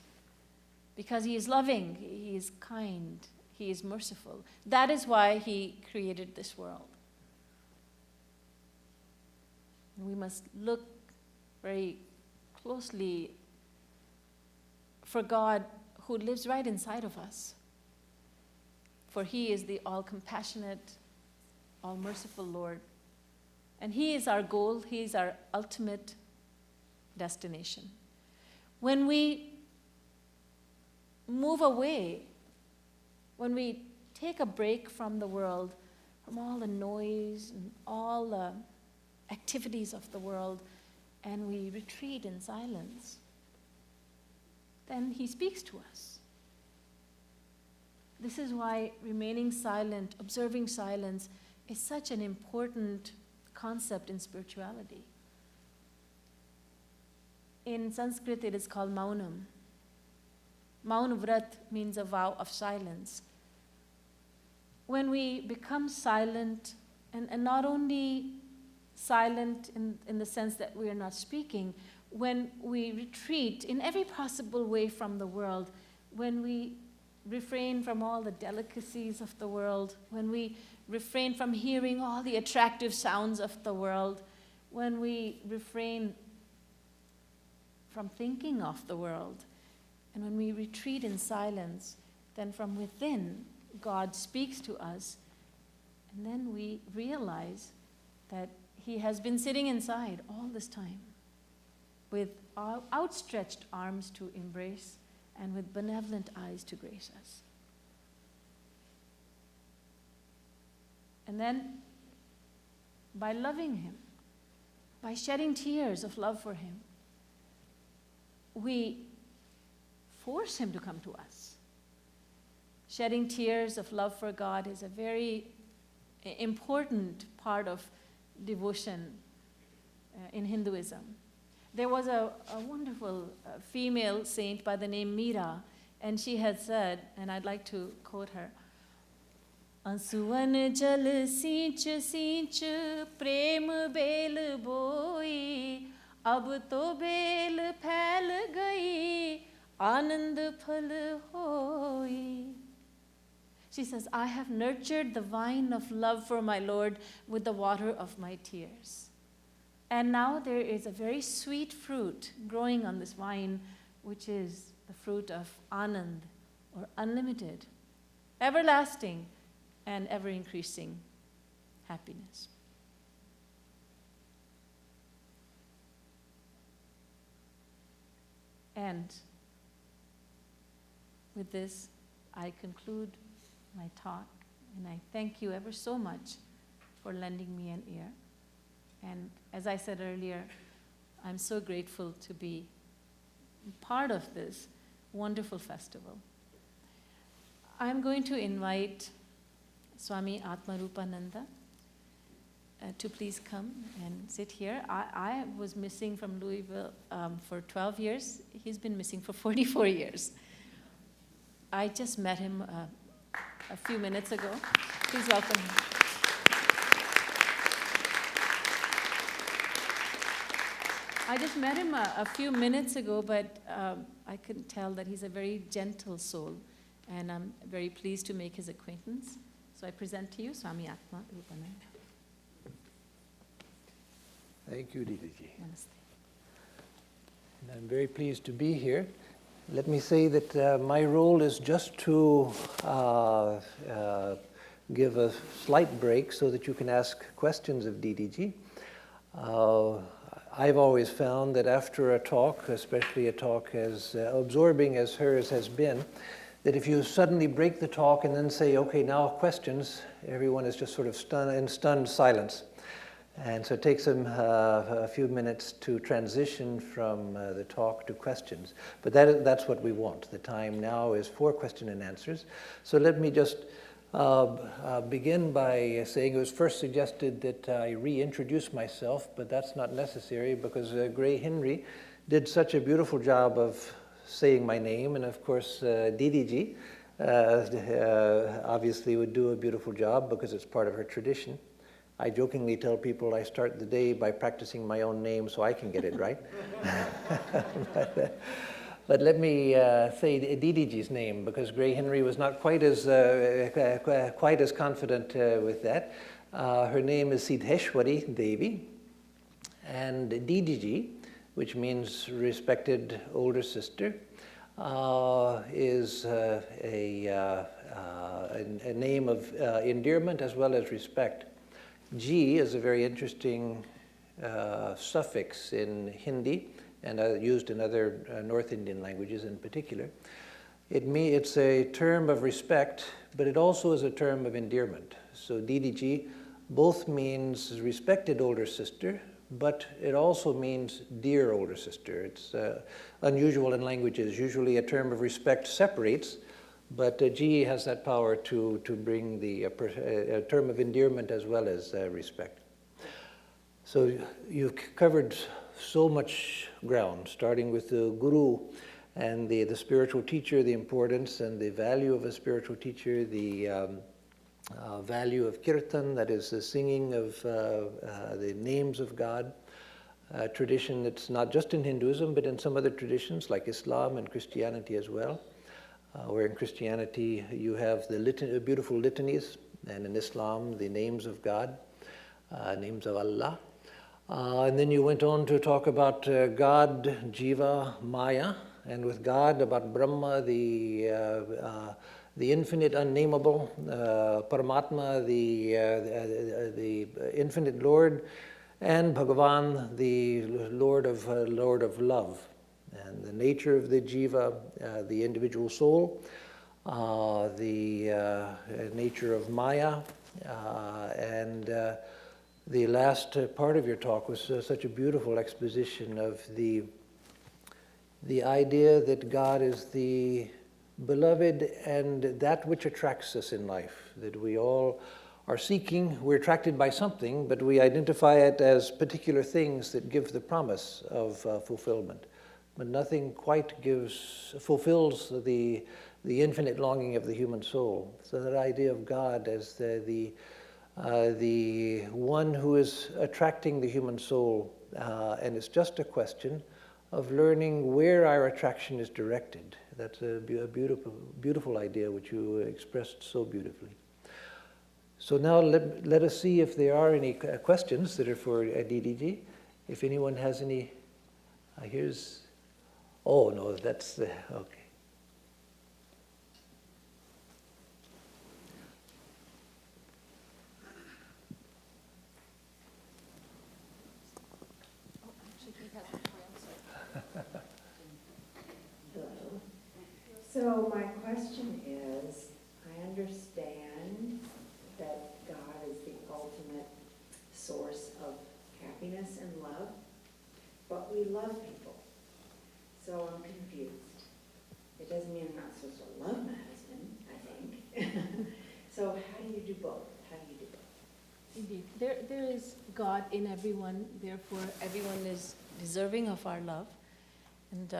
because he is loving, he is kind, he is merciful. That is why he created this world. We must look very closely for God who lives right inside of us. For he is the all-compassionate, all-merciful Lord. And he is our goal, he is our ultimate destination. When we move away, when we take a break from the world, from all the noise and all the activities of the world, and we retreat in silence, then he speaks to us. This is why remaining silent, observing silence, is such an important concept in spirituality. In Sanskrit, it is called maunam. Maunavrat means a vow of silence. When we become silent, and not only silent in the sense that we are not speaking, when we retreat in every possible way from the world, when we refrain from all the delicacies of the world, when we refrain from hearing all the attractive sounds of the world, when we refrain from thinking of the world, and when we retreat in silence, then from within, God speaks to us, and then we realize that he has been sitting inside all this time with outstretched arms to embrace and with benevolent eyes to grace us. And then, by loving him, by shedding tears of love for him, we force him to come to us. Shedding tears of love for God is a very important part of devotion in Hinduism. There was a wonderful female saint by the name Meera, and she had said, and I'd like to quote her, "Ansuvan jal sinch sinch prem bel boi, ab to bel phail gayi, anand phal hoi." She says, "I have nurtured the vine of love for my Lord with the water of my tears. And now there is a very sweet fruit growing on this vine, which is the fruit of Anand, or unlimited, everlasting, and ever-increasing happiness." And with this, I conclude my talk, and I thank you ever so much for lending me an ear. And as I said earlier, I'm so grateful to be part of this wonderful festival. I'm going to invite Swami Atmarupananda to please come and sit here. I was missing from Louisville for 12 years. He's been missing for 44 years. I just met him a few minutes ago. Please welcome him. I just met him a few minutes ago, but I could tell that he's a very gentle soul, and I'm very pleased to make his acquaintance. So I present to you Swami Atmarupananda.
Thank you, Didi Ji.
Namaste.
And I'm very pleased to be here. Let me say that my role is just to give a slight break so that you can ask questions of Didi Ji. I've always found that after a talk, especially a talk as absorbing as hers has been, that if you suddenly break the talk and then say, okay, now questions, everyone is just sort of stunned silence. And so it takes them a few minutes to transition from the talk to questions. But that's what we want. The time now is for question and answers. So let me just begin by saying it was first suggested that I reintroduce myself, but that's not necessary because Gray Henry did such a beautiful job of saying my name, and of course Didi Ji obviously would do a beautiful job because it's part of her tradition. I jokingly tell people I start the day by practicing my own name so I can get it right. But let me say Didi Ji's name, because Gray Henry was not quite as confident with that. Her name is Siddheshvari Devi, and Didi Ji, which means respected older sister, is a name of endearment as well as respect. Ji is a very interesting suffix in Hindi and used in other North Indian languages in particular. It's a term of respect, but it also is a term of endearment. So Didi Ji both means respected older sister, but it also means dear older sister. It's unusual in languages. Usually a term of respect separates, but Ji has that power to bring a term of endearment as well as respect. So you've covered so much ground, starting with the guru and the spiritual teacher, the importance and the value of a spiritual teacher, the value of Kirtan, that is the singing of the names of God, a tradition that's not just in Hinduism, but in some other traditions like Islam and Christianity as well, where in Christianity you have the beautiful litanies, and in Islam the names of God, names of Allah. And then you went on to talk about God, Jiva, Maya, and with God about Brahma, the infinite, unnameable, Paramatma, the infinite Lord, and Bhagavan, the Lord of love, and the nature of the Jiva, the individual soul, the nature of Maya, and the last part of your talk was such a beautiful exposition of the idea that God is the beloved and that which attracts us in life, that we all are seeking. We're attracted by something, but we identify it as particular things that give the promise of fulfillment. But nothing quite fulfills the infinite longing of the human soul. So that idea of God as the one who is attracting the human soul, and it's just a question of learning where our attraction is directed. That's a beautiful idea which you expressed so beautifully. So now let us see if there are any questions that are for Didi Ji. If anyone has any, oh no, that's, okay.
So my question is, I understand that God is the ultimate source of happiness and love, but we love people. So I'm confused. It doesn't mean I'm not supposed to love my husband, I think. So how do you do both? How do you do both?
Indeed. There is God in everyone, therefore everyone is deserving of our love. And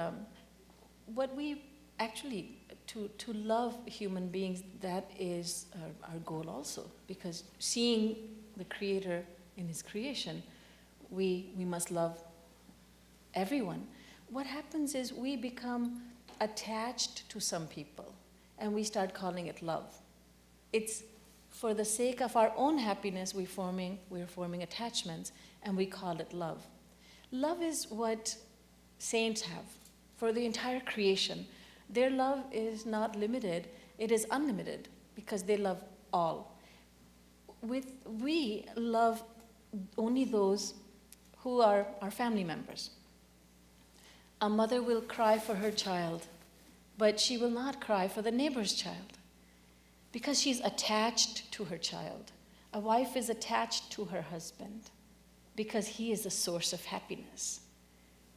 what we actually, to love human beings, that is our goal also. Because seeing the Creator in His creation, we must love everyone. What happens is we become attached to some people and we start calling it love. It's for the sake of our own happiness we're forming attachments and we call it love. Love is what saints have for the entire creation. Their love is not limited, it is unlimited because they love all. We love only those who are our family members. A mother will cry for her child, but she will not cry for the neighbor's child because she's attached to her child. A wife is attached to her husband because he is the source of happiness,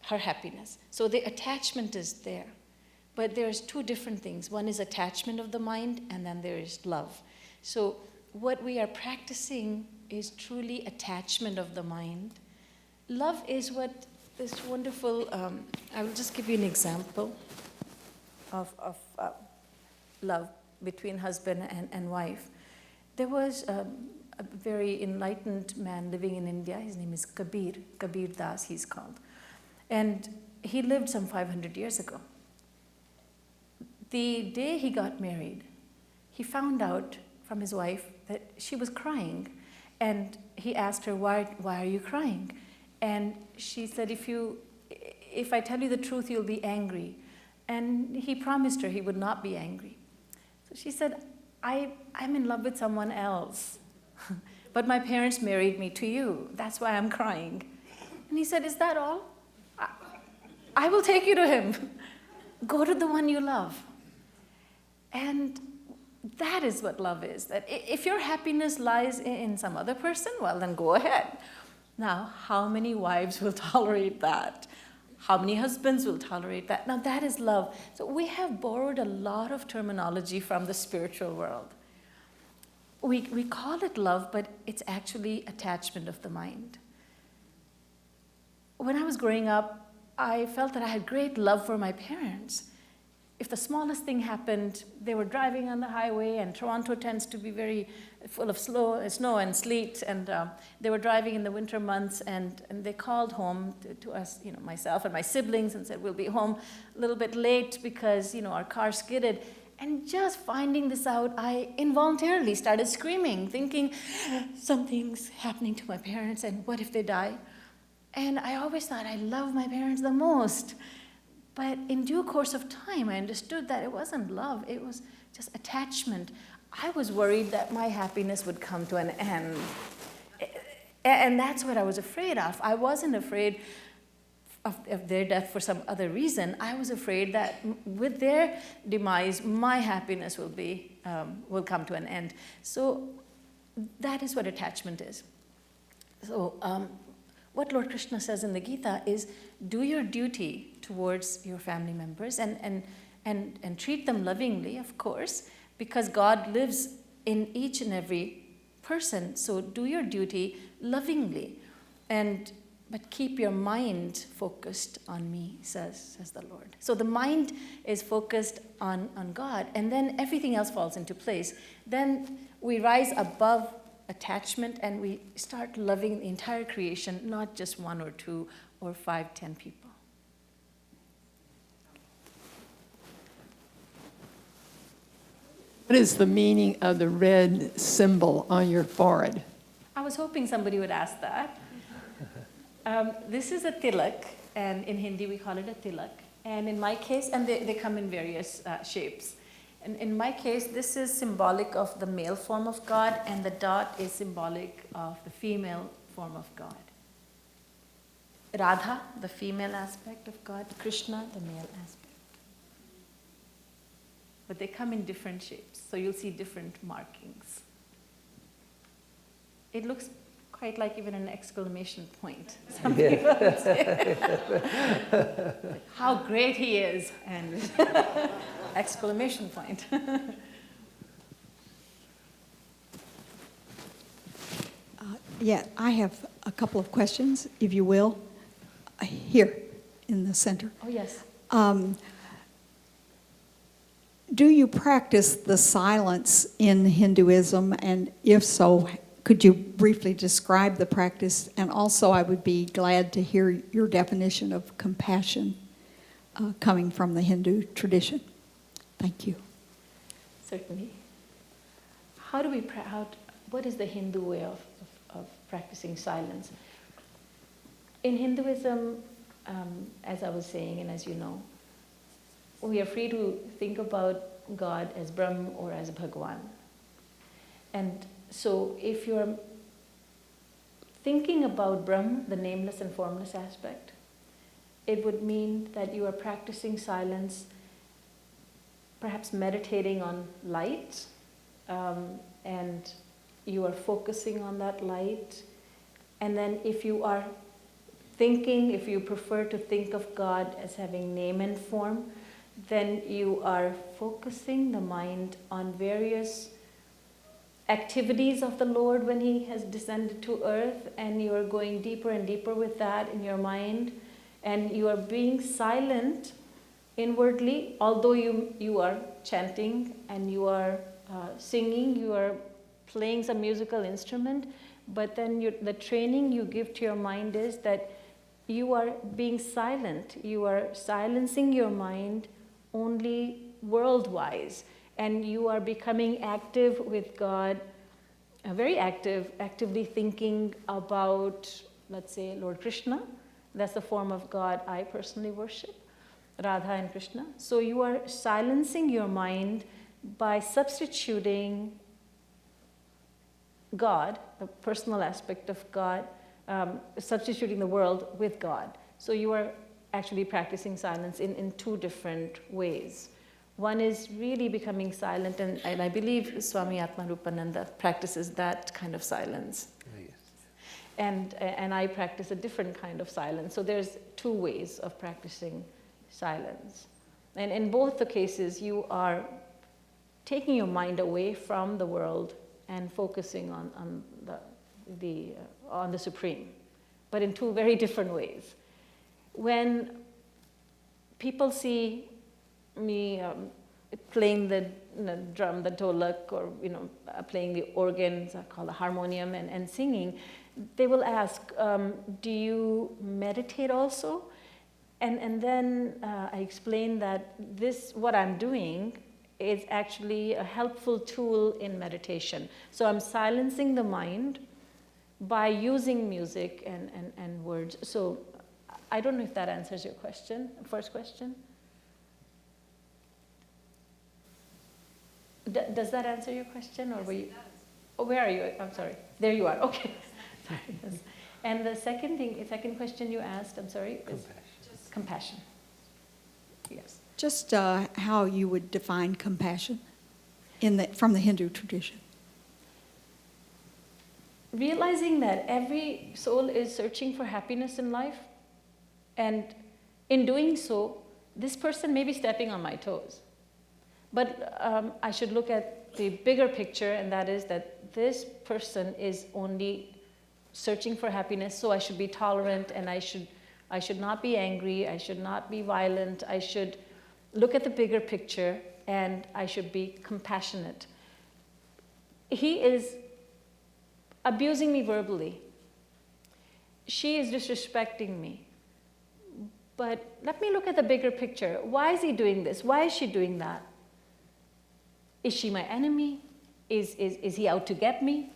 her happiness. So the attachment is there. But there's two different things. One is attachment of the mind, and then there is love. So what we are practicing is truly attachment of the mind. Love is what this wonderful, I will just give you an example of love between husband and wife. There was a very enlightened man living in India. His name is Kabir Das, he's called. And he lived some 500 years ago. The day he got married, he found out from his wife that she was crying. And he asked her, why are you crying? And she said, if I tell you the truth, you'll be angry. And he promised her he would not be angry. So she said, I'm in love with someone else. But my parents married me to you. That's why I'm crying. And he said, is that all? I will take you to him. Go to the one you love.
And that is what love is. That if your happiness lies in some other person, well, then go ahead. Now, how many wives will tolerate that? How many husbands will tolerate that? Now, that is love. So we have borrowed a lot of terminology from the spiritual world. We call it love, but it's actually attachment of the mind. When I was growing up, I felt that I had great love for my parents. If the smallest thing happened, they were driving on the highway, and Toronto tends to be very full of snow and sleet, and they were driving in the winter months, and they called home to us, myself and my siblings, and said, we'll be home a little bit late because, our car skidded. And just finding this out, I involuntarily started screaming, thinking, something's happening to my parents, and what if they die? And I always thought I love my parents the most. But in due course of time, I understood that it wasn't love, it was just attachment. I was worried that my happiness would come to an end. And that's what I was afraid of. I wasn't afraid of their death for some other reason. I was afraid that with their demise, my happiness will come to an end. So that is what attachment is. So what Lord Krishna says in the Gita is, do your duty towards your family members and treat them lovingly, of course, because God lives in each and every person. So do your duty lovingly, but keep your mind focused on me, says the Lord. So the mind is focused on God, and then everything else falls into place. Then we rise above attachment and we start loving the entire creation, not just 1 or 2 or 5, 10 people.
What is the meaning of the red symbol on your forehead?
I was hoping somebody would ask that. This is a tilak, and in Hindi we call it a tilak. And in my case, and they come in various shapes. And in my case, this is symbolic of the male form of God, and the dot is symbolic of the female form of God. Radha, the female aspect of God, Krishna, the male aspect. But they come in different shapes, so you'll see different markings. It looks quite like even an exclamation point. Some people would say, how great he is, and exclamation point.
Yeah, I have a couple of questions, if you will, here in the center.
Oh, yes.
Do you practice the silence in Hinduism, and if so, could you briefly describe the practice? And also, I would be glad to hear your definition of compassion coming from the Hindu tradition. Thank you.
Certainly. What is the Hindu way of practicing silence? In Hinduism, as I was saying, and as you know, we are free to think about God as Brahm or as Bhagwan. And so if you're thinking about Brahm, the nameless and formless aspect, it would mean that you are practicing silence, perhaps meditating on light, and you are focusing on that light. And then if you are thinking, if you prefer to think of God as having name and form, then you are focusing the mind on various activities of the Lord when He has descended to earth, and you are going deeper and deeper with that in your mind, and you are being silent inwardly, although you are chanting and you are singing, you are playing some musical instrument, but then the training you give to your mind is that you are being silent, you are silencing your mind only world-wise, and you are becoming active with God, very active, actively thinking about, let's say, Lord Krishna. That's the form of God I personally worship, Radha and Krishna. So you are silencing your mind by substituting God, the personal aspect of God, substituting the world with God. So you are actually practicing silence in 2 different ways. One is really becoming silent, and I believe Swami Atmarupananda practices that kind of silence.
Oh, yes.
And I practice a different kind of silence. So there's two ways of practicing silence. And in both the cases, you are taking your mind away from the world and focusing on the Supreme, but in two very different ways. When people see me playing the drum, the dholak, or playing the organs, called the harmonium, and singing, they will ask, do you meditate also? And then I explain that what I'm doing is actually a helpful tool in meditation. So I'm silencing the mind by using music and words. So I don't know if that answers your question, first question. Does that answer your question, or were you? Oh, where are you? I'm sorry. There you are. Okay. Sorry. Yes. And the second question you asked, I'm sorry, is compassion. Yes.
Just how you would define compassion from the Hindu tradition.
Realizing that every soul is searching for happiness in life, and in doing so, this person may be stepping on my toes. But I should look at the bigger picture, and that is that this person is only searching for happiness, so I should be tolerant, and I should not be angry, I should not be violent, I should look at the bigger picture, and I should be compassionate. He is abusing me verbally. She is disrespecting me. But let me look at the bigger picture. Why is he doing this? Why is she doing that? Is she my enemy? Is he out to get me?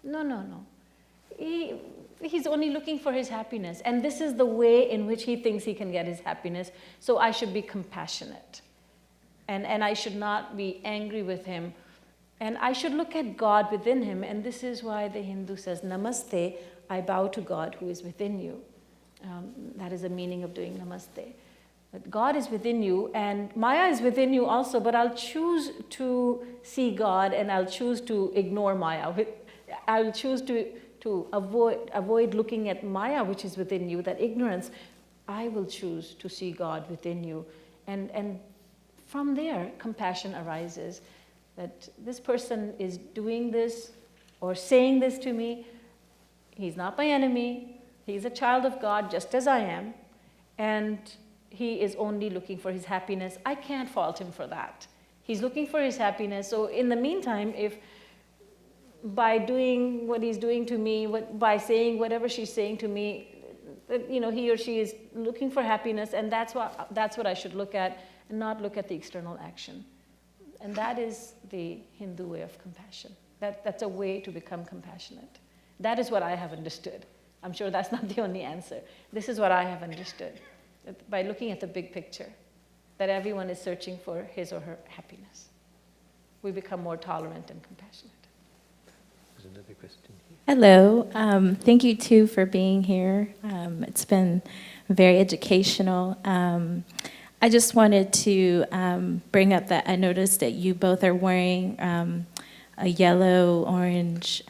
No. He's only looking for his happiness. And this is the way in which he thinks he can get his happiness. So I should be compassionate. And I should not be angry with him. And I should look at God within him. And this is why the Hindu says, Namaste, I bow to God who is within you. That is the meaning of doing Namaste. That God is within you, and Maya is within you also, but I'll choose to see God, and I'll choose to ignore Maya. I'll choose to avoid looking at Maya, which is within you, that ignorance. I will choose to see God within you. And from there, compassion arises, that this person is doing this or saying this to me. He's not my enemy. He's a child of God, just as I am. And he is only looking for his happiness. I can't fault him for that. He's looking for his happiness. So in the meantime, if by doing what he's doing to me, by saying whatever she's saying to me, he or she is looking for happiness, and that's what I should look at, and not look at the external action. And that is the Hindu way of compassion. That's a way to become compassionate. That is what I have understood. I'm sure that's not the only answer. This is what I have understood. By looking at the big picture, that everyone is searching for his or her happiness, we become more tolerant and compassionate.
There's another question here.
Hello. Thank you, too, for being here. It's been very educational. I just wanted to bring up that I noticed that you both are wearing a yellow-orange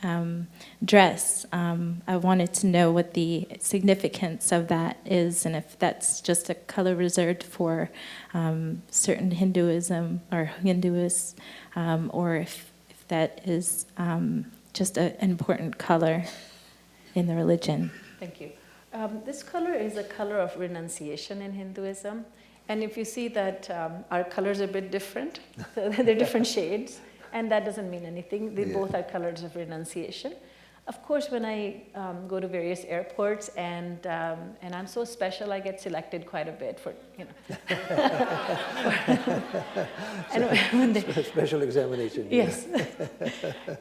dress. I wanted to know what the significance of that is, and if that's just a color reserved for certain Hinduism or Hinduists, or if that is just an important color in the religion.
Thank you. This color is a color of renunciation in Hinduism. And if you see that our colors are a bit different, so they're different shades, and that doesn't mean anything. They both are colors of renunciation. Of course, when I go to various airports and I'm so special, I get selected quite a bit for, and when they,
Special examination.
yes.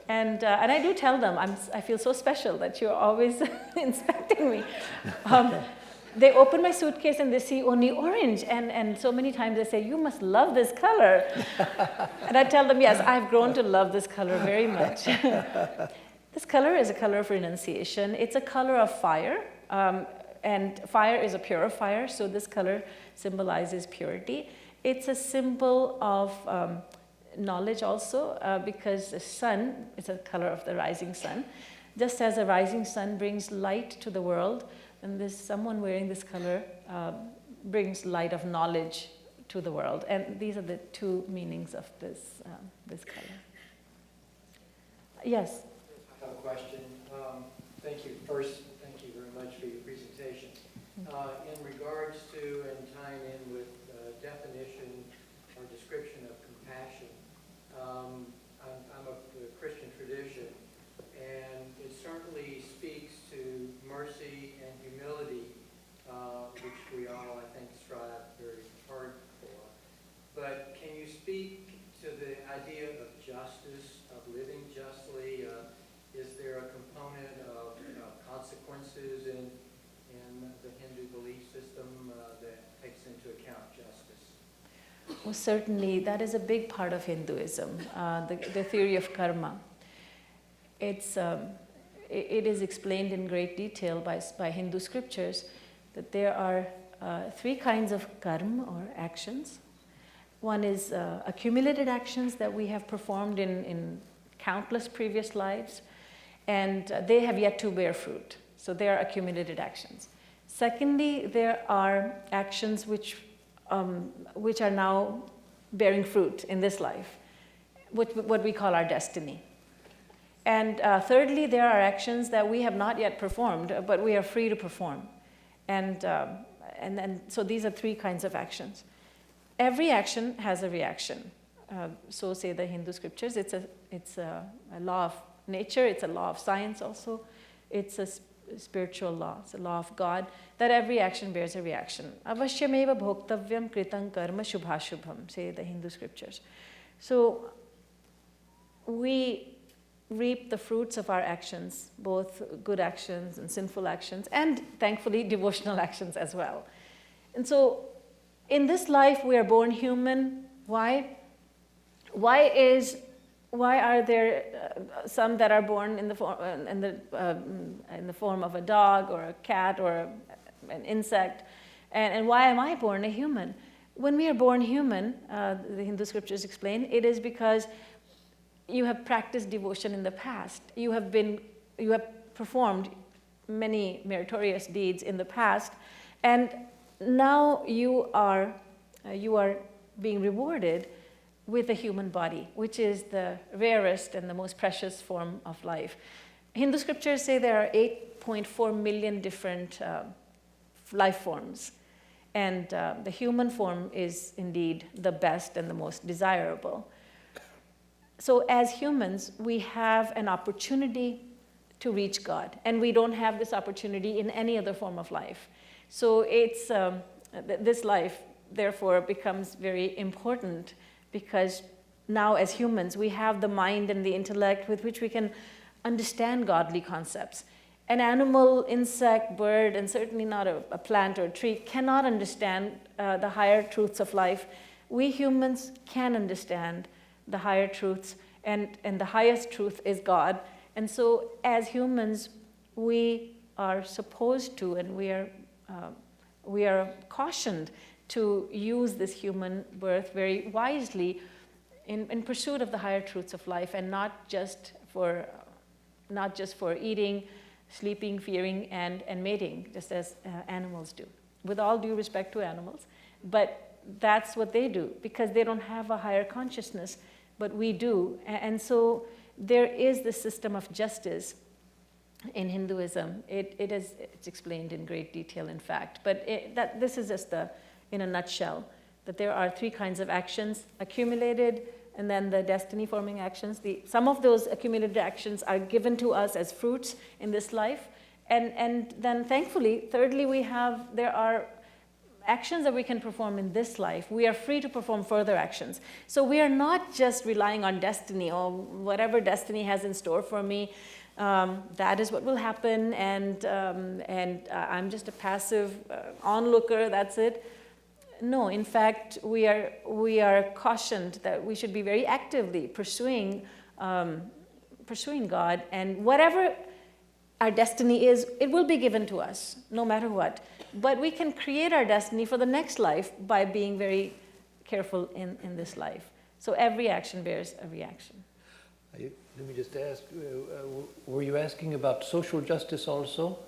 And I do tell them, I feel so special that you're always inspecting me. They open my suitcase and they see only orange, and so many times they say, you must love this color. And I tell them, yes, I've grown to love this color very much. This color is a color of renunciation. It's a color of fire, and fire is a purifier, so this color symbolizes purity. It's a symbol of knowledge also, because the sun is the color of the rising sun. Just as a rising sun brings light to the world, and someone wearing this color brings light of knowledge to the world. And these are the two meanings of this color. Yes?
I have a question. Thank you. First, thank you very much for your presentation. In regards to and tying in with definition or description of compassion, I'm of the Christian tradition, and it certainly speaks to mercy and humility, which we all, I think, strive very hard for. But can you speak to the idea of justice, of living justly? Is there a component of consequences in the Hindu belief system that takes into account justice?
Well, certainly, that is a big part of Hinduism, the theory of karma. It is explained in great detail by Hindu scriptures that there are three kinds of karma or actions. One is accumulated actions that we have performed in countless previous lives, and they have yet to bear fruit. So they are accumulated actions. Secondly, there are actions which are now bearing fruit in this life, what we call our destiny. And thirdly, there are actions that we have not yet performed, but we are free to perform. And so these are three kinds of actions. Every action has a reaction. So say the Hindu scriptures. It's a law of nature. It's a law of science also. It's a spiritual law. It's a law of God, that every action bears a reaction. Avashyameva bhoktavyam kritam karma shubhashubham, say the Hindu scriptures. So we reap the fruits of our actions, both good actions and sinful actions, and thankfully devotional actions as well. And so in this life we are born human. Why? Why are there some that are born in the form of a dog or a cat or an insect? And why am I born a human? When we are born human, the Hindu scriptures explain, it is because you have practiced devotion in the past. You have performed many meritorious deeds in the past, and now you are being rewarded with a human body, which is the rarest and the most precious form of life. Hindu scriptures say there are 8.4 million different life forms, and the human form is indeed the best and the most desirable. So as humans, we have an opportunity to reach God, and we don't have this opportunity in any other form of life. So it's this life, therefore, becomes very important, because now as humans, we have the mind and the intellect with which we can understand godly concepts. An animal, insect, bird, and certainly not a plant or a tree cannot understand the higher truths of life. We humans can understand the higher truths, and the highest truth is God. And so as humans, we are supposed to, and we are cautioned to use this human birth very wisely in pursuit of the higher truths of life, and not just for eating, sleeping, fearing, and mating, just as animals do. With all due respect to animals, but that's what they do, because they don't have a higher consciousness, but we do. And so there is this system of justice in Hinduism. It's explained in great detail, in fact, but this is just in a nutshell, that there are three kinds of actions: accumulated, and then the destiny-forming actions. Some of those accumulated actions are given to us as fruits in this life, and then thankfully, thirdly, there are actions that we can perform in this life. We are free to perform further actions. So we are not just relying on destiny, or whatever destiny has in store for me, that is what will happen, and I'm just a passive onlooker, that's it. No, in fact, we are cautioned that we should be very actively pursuing God, and whatever our destiny is, it will be given to us, no matter what. But we can create our destiny for the next life by being very careful in this life. So every action bears a reaction.
Let me just ask, were you asking about social justice also?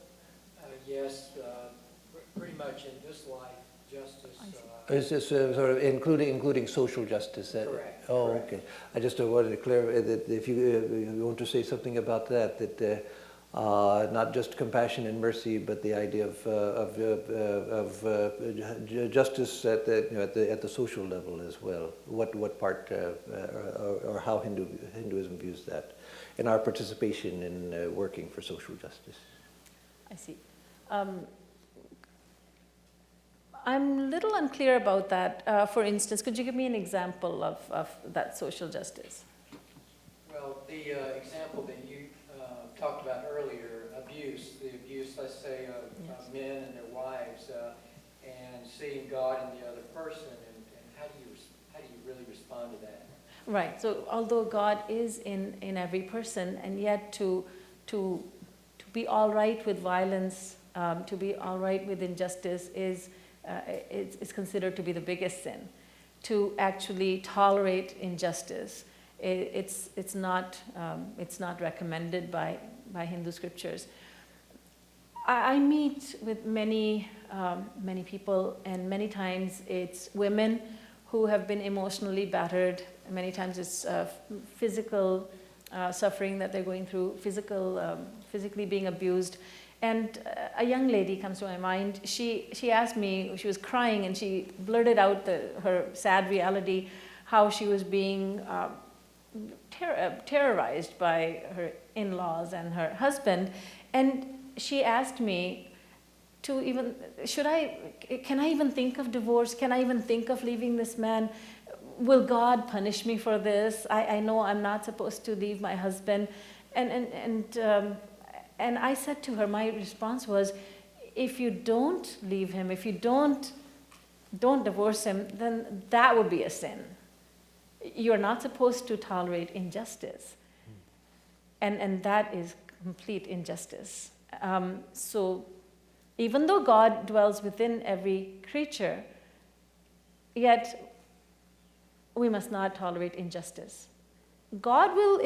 Yes, pretty much in this life, justice.
Is this sort of including social justice?
Correct.
Oh,
correct.
okay. I just wanted to clarify that if you want to say something about that, not just compassion and mercy, but the idea of justice at the social level as well. What part or how Hinduism views that, in our participation in working for social justice.
I see. I'm a little unclear about that. For instance, could you give me an example of that social justice?
Well, the example that you talked about earlier, the abuse, let's say, of men and their wives, and seeing God in the other person, and how do you really respond to that?
Right. So although God is in every person, and yet to be all right with violence, to be all right with injustice is considered to be the biggest sin. To actually tolerate injustice, it's not recommended by Hindu scriptures. I meet with many people, and many times it's women who have been emotionally battered. Many times it's physical suffering that they're going through, physically being abused. And a young lady comes to my mind. She asked me, she was crying, and she blurted out her sad reality, how she was being terrorized by her in-laws and her husband. And she asked me to even, can I even think of divorce? Can I even think of leaving this man? Will God punish me for this? I know I'm not supposed to leave my husband. And I said to her, my response was, if you don't leave him, if you don't divorce him, then that would be a sin. You're not supposed to tolerate injustice. And that is complete injustice. So even though God dwells within every creature, yet we must not tolerate injustice. God will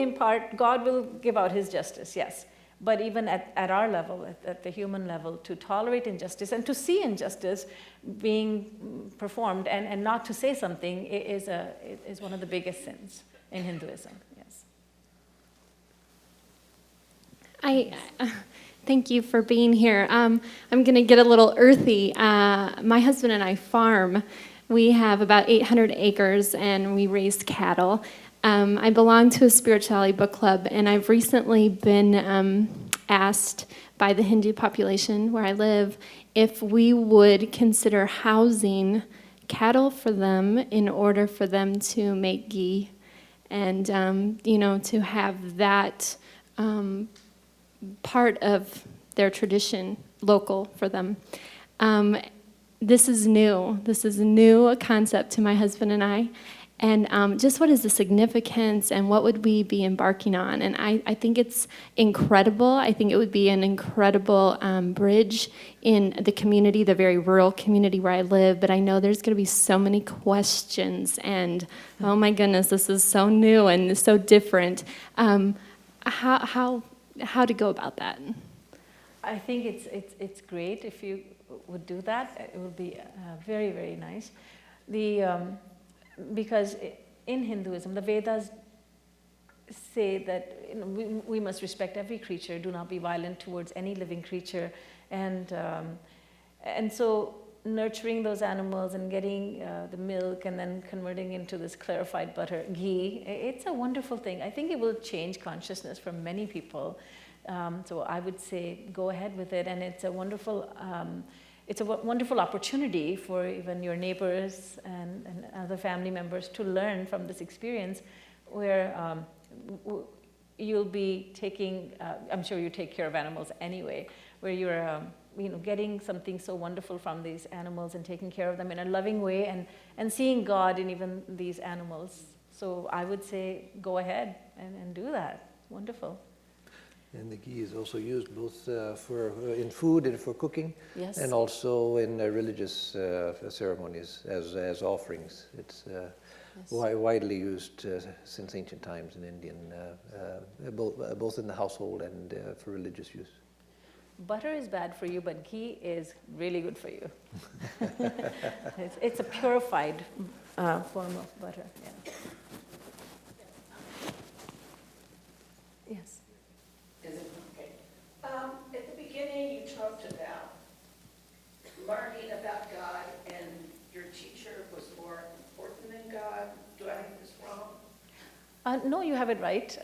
give out his justice, yes. But even at our level, at the human level, to tolerate injustice and to see injustice being performed and not to say something is one of the biggest sins in Hinduism, yes.
Thank you for being here. I'm going to get a little earthy. My husband and I farm. We have about 800 acres, and we raise cattle. I belong to a spirituality book club, and I've recently been asked by the Hindu population where I live if we would consider housing cattle for them in order for them to make ghee and, to have that part of their tradition local for them. This is new. This is a new concept to my husband and I. And just what is the significance and what would we be embarking on? And I think it's incredible. I think it would be an incredible bridge in the community, the very rural community where I live. But I know there's going to be so many questions. And oh my goodness, this is so new and so different. How to go about that?
I think it's great if you would do that. It would be very, very nice. Because in Hinduism, the Vedas say that we must respect every creature, do not be violent towards any living creature, and so nurturing those animals and getting the milk and then converting into this clarified butter, ghee, it's a wonderful thing. I think it will change consciousness for many people. So I would say go ahead with it, and it's a wonderful opportunity for even your neighbors and other family members to learn from this experience where you'll be taking, I'm sure you take care of animals anyway, where you're getting something so wonderful from these animals and taking care of them in a loving way and seeing God in even these animals. So I would say go ahead and do that. Wonderful.
And the ghee is also used both in food and for cooking,
Yes.
and also in religious ceremonies as offerings. It's widely used since ancient times in Indian, both in the household and for religious use.
Butter is bad for you, but ghee is really good for you. It's a purified form of butter. Yeah. Yes.
Is it okay? At the beginning, you talked about learning about God, and your teacher was more important than God. Do I have this wrong?
No, you have it right,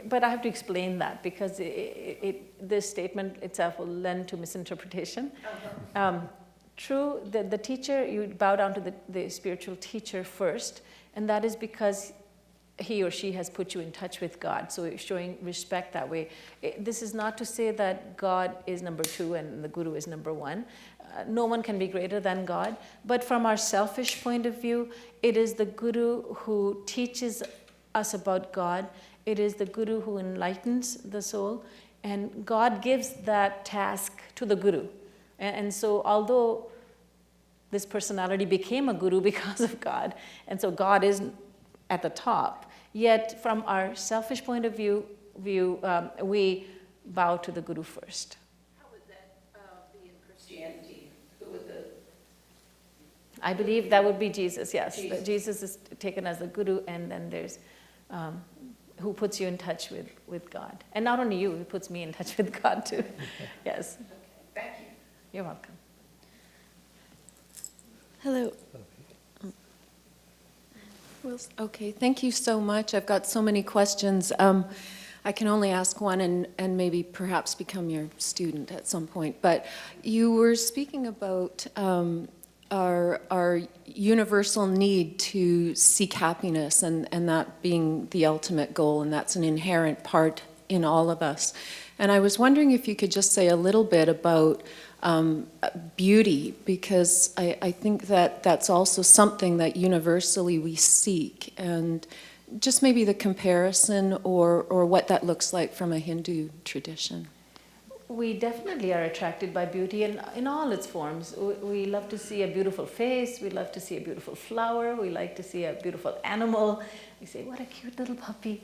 but I have to explain that because this statement itself will lend to misinterpretation. True, the teacher, you bow down to the spiritual teacher first, and that is because he or she has put you in touch with God, so showing respect that way. This is not to say that God is number 2 and the Guru is number 1. No one can be greater than God, but from our selfish point of view, it is the Guru who teaches us about God. It is the Guru who enlightens the soul, and God gives that task to the Guru. And so although this personality became a Guru because of God, and so God is at the top, yet from our selfish point of view, we bow to the Guru first.
How would that be in Christianity? Who would the...
I believe that would be Jesus, yes. Jesus is taken as the Guru, and then there's who puts you in touch with God. And not only you, he puts me in touch with God too. Yes.
Okay, thank you.
You're welcome.
Hello. Okay, thank you so much. I've got so many questions. I can only ask one and maybe perhaps become your student at some point. But you were speaking about our universal need to seek happiness and that being the ultimate goal, and that's an inherent part in all of us. And I was wondering if you could just say a little bit about beauty, because I think that that's also something that universally we seek, and just maybe the comparison or what that looks like from a Hindu tradition.
We definitely are attracted by beauty in all its forms. We love to see a beautiful face, we love to see a beautiful flower, we like to see a beautiful animal. We say, what a cute little puppy.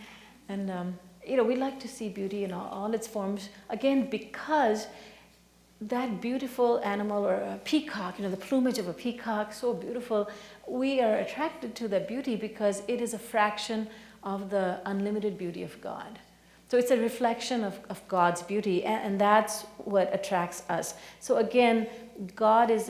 And we like to see beauty in all its forms, again, because that beautiful animal, or a peacock, the plumage of a peacock, so beautiful, we are attracted to that beauty because it is a fraction of the unlimited beauty of God. So it's a reflection of God's beauty, and that's what attracts us. So again, God is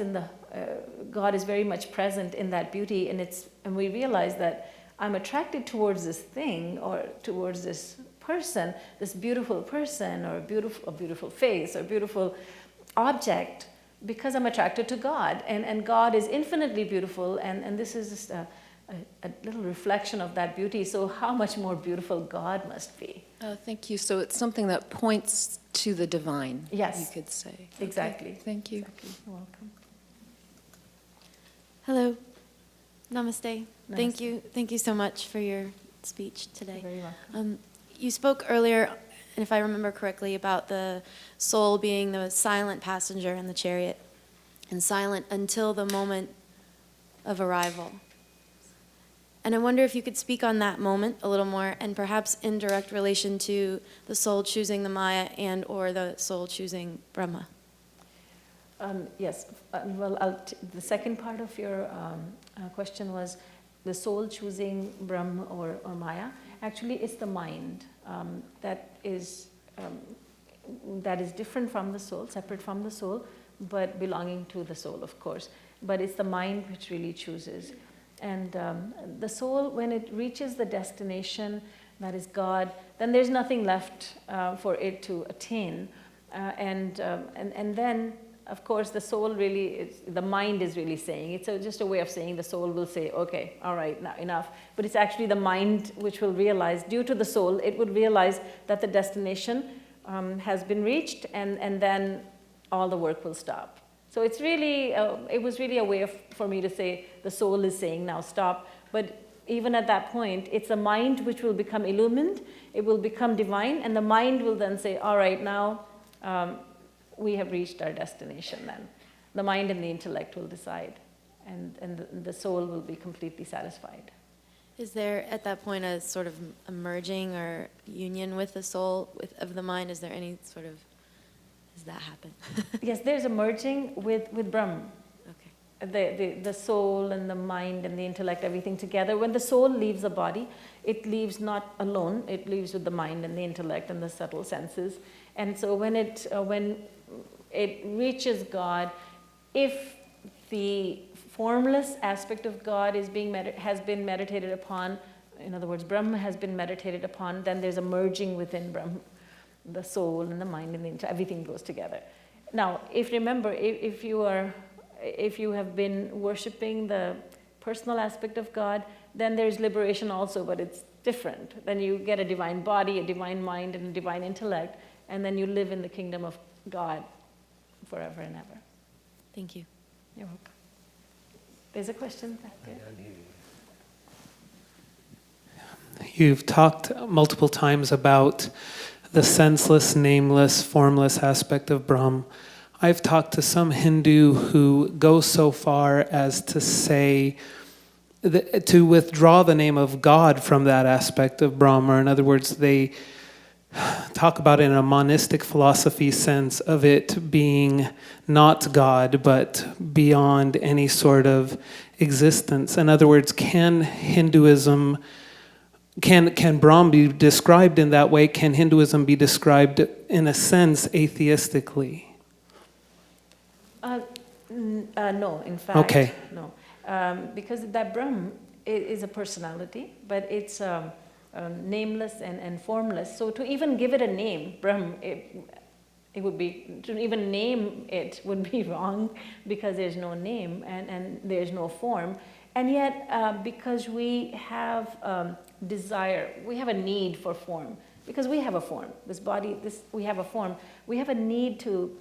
very much present in that beauty, and we realize that I'm attracted towards this thing or towards this person, this beautiful person, or a beautiful face, or beautiful object, because I'm attracted to God, and God is infinitely beautiful, and this is just a little reflection of that beauty. So how much more beautiful God must be.
Thank you. So it's something that points to the divine,
yes,
you could say.
Exactly.
Okay, thank you.
Exactly. You're welcome.
Hello. Namaste.
Namaste.
Thank you so much for your speech today.
You're very welcome.
You spoke earlier, and if I remember correctly, about the soul being the silent passenger in the chariot, and silent until the moment of arrival. And I wonder if you could speak on that moment a little more, and perhaps in direct relation to the soul choosing the Maya and or the soul choosing Brahma.
Yes. The second part of your question was the soul choosing Brahma or Maya. Actually, it's the mind that is different from the soul, separate from the soul, but belonging to the soul, of course. But it's the mind which really chooses. And the soul, when it reaches the destination, that is God, then there's nothing left for it to attain. And then, of course, the soul really, the mind is really saying, it's just a way of saying the soul will say, okay, all right, now enough. But it's actually the mind which will realize, due to the soul, it would realize that the destination has been reached, and then all the work will stop. So it's really, it was really a way for me to say the soul is saying now stop, but even at that point, it's the mind which will become illumined, it will become divine, and the mind will then say, all right, now we have reached our destination then. The mind and the intellect will decide, and the soul will be completely satisfied.
Is there at that point a sort of a merging or union with the soul, of the mind? Is there any sort of, does that happen?
Yes, there's a merging with Brahman.
Okay.
The soul and the mind and the intellect, everything together. When the soul leaves the body, it leaves not alone, it leaves with the mind and the intellect and the subtle senses. And so when it reaches God, if the formless aspect of God has been meditated upon, in other words, Brahma has been meditated upon, then there's a merging within Brahma. The soul and the mind and the intellect, everything goes together. Now, if you have been worshipping the personal aspect of God, then there's liberation also, but it's different. Then you get a divine body, a divine mind, and a divine intellect, and then you live in the kingdom of God forever and ever.
Thank you.
You're welcome. There's a question back there.
You've talked multiple times about the senseless, nameless, formless aspect of Brahm. I've talked to some Hindu who go so far as to say, to withdraw the name of God from that aspect of Brahm, or in other words, they talk about it in a monistic philosophy sense of it being not God, but beyond any sort of existence. In other words, can Hinduism, can Brahm be described in that way? Can Hinduism be described, in a sense, atheistically?
No, in fact,
okay.
No. Because that Brahm is a personality, but it's nameless and formless. So to even give it a name, Brahm, it would be, to even name it would be wrong, because there's no name and there's no form. And yet, because we have desire, we have a need for form, because we have a form. This body, we have a form. We have a need to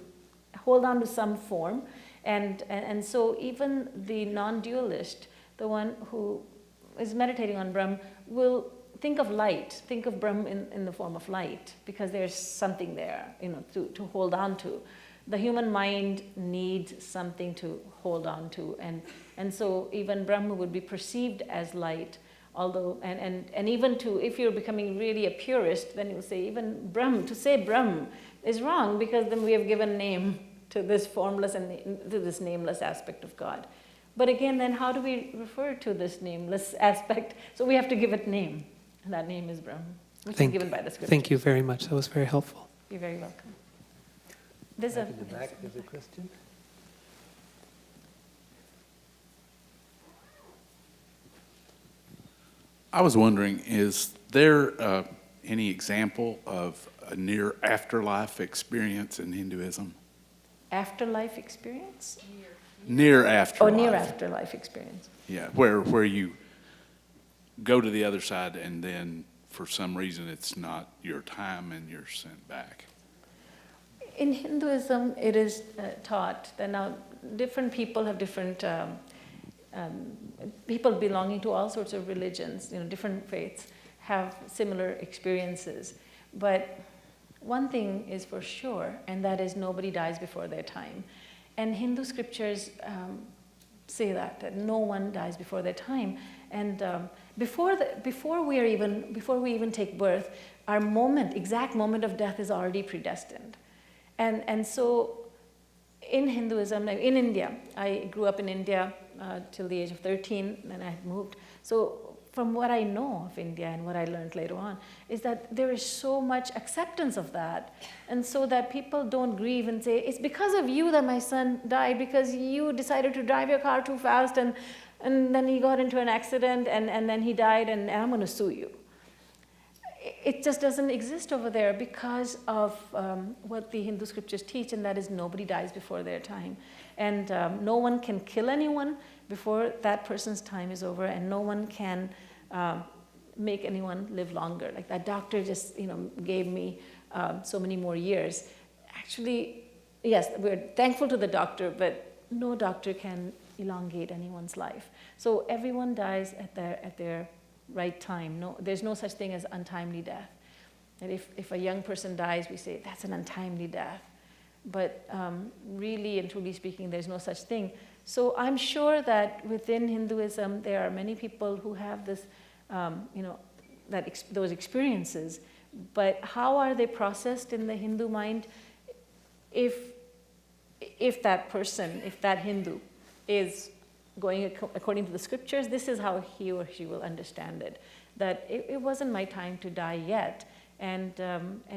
hold on to some form. And so even the non-dualist, the one who is meditating on Brahm, will think of light, think of Brahm in the form of light, because there's something there, to hold on to. The human mind needs something to hold on to, and so even Brahma would be perceived as light, although, and even if you're becoming really a purist, then you'll say even Brahm, to say Brahm is wrong, because then we have given name to this formless and to this nameless aspect of God. But again, then how do we refer to this nameless aspect? So we have to give it name, and that name is Brahm, which is given by the scripture.
Thank you very much. That was very helpful.
You're very welcome.
There's in the back, there's a question.
I was wondering, is there any example of a near afterlife experience in Hinduism?
Afterlife experience?
Near afterlife.
Oh, near afterlife experience.
Yeah, where you go to the other side and then for some reason it's not your time and you're sent back.
In Hinduism, it is taught that now different people have different, people belonging to all sorts of religions, different faiths, have similar experiences. But one thing is for sure, and that is nobody dies before their time. And Hindu scriptures say that no one dies before their time. And before we even take birth, our exact moment of death is already predestined. And so in Hinduism, in India, I grew up in India till the age of 13, and I moved. So from what I know of India and what I learned later on, is that there is so much acceptance of that. And so that people don't grieve and say, it's because of you that my son died, because you decided to drive your car too fast, and then he got into an accident, and then he died, and I'm going to sue you. It just doesn't exist over there because of what the Hindu scriptures teach, and that is nobody dies before their time. And no one can kill anyone before that person's time is over, and no one can make anyone live longer. Like that doctor just gave me so many more years. Actually, yes, we're thankful to the doctor, but no doctor can elongate anyone's life. So everyone dies at their right time. No, there's no such thing as untimely death. And if a young person dies, we say that's an untimely death. But really and truly speaking, there's no such thing. So I'm sure that within Hinduism, there are many people who have this, those experiences. But how are they processed in the Hindu mind? If that person, if that Hindu is going according to the scriptures, this is how he or she will understand it. That it wasn't my time to die yet. And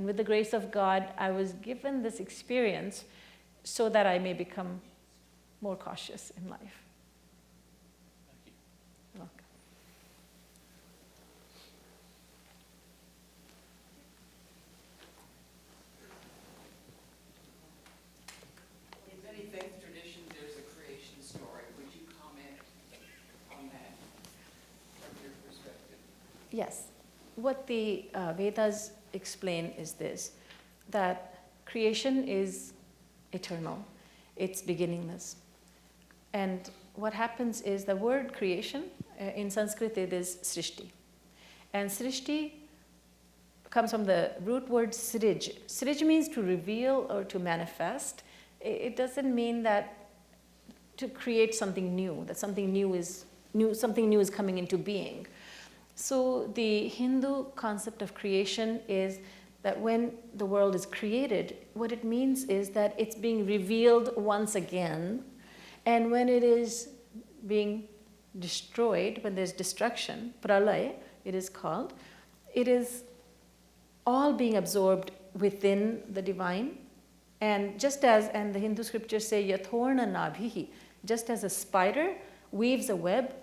with the grace of God, I was given this experience so that I may become more cautious in life.
Thank you.
You're welcome.
In many faith traditions, there's a creation story. Would you comment on that from your perspective?
Yes. What the Vedas explain is this, that creation is eternal. It's beginningless. And what happens is the word creation, in Sanskrit it is srishti. And srishti comes from the root word srij. Srij means to reveal or to manifest. It doesn't mean that to create something new, that something new is coming into being. So the Hindu concept of creation is that when the world is created, what it means is that it's being revealed once again. And when it is being destroyed, when there's destruction, pralaya, it is called, it is all being absorbed within the divine. And just as, and the Hindu scriptures say, yathorna nabhihi, just as a spider weaves a web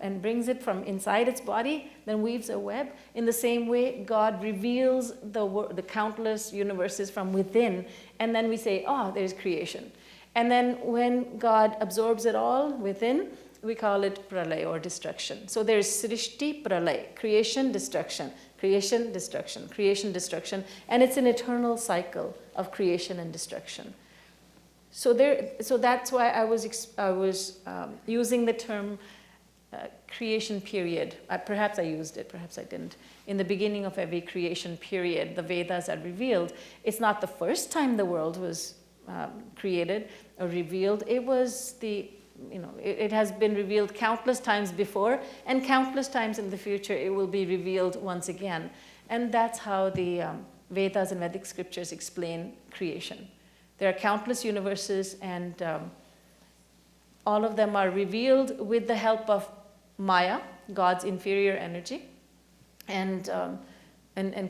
and brings it from inside its body, then weaves a web. In the same way, God reveals the countless universes from within, and then we say, oh, there's creation. And then when God absorbs it all within, we call it pralay or destruction. So there's srishti pralay, creation, destruction, creation, destruction, creation, destruction, and it's an eternal cycle of creation and destruction. So that's why I was using the term creation period. Perhaps I used it, perhaps I didn't. In the beginning of every creation period, the Vedas are revealed. It's not the first time the world was created or revealed. It was it has been revealed countless times before, and countless times in the future it will be revealed once again. And that's how the Vedas and Vedic scriptures explain creation. There are countless universes, and all of them are revealed with the help of Maya, God's inferior energy. And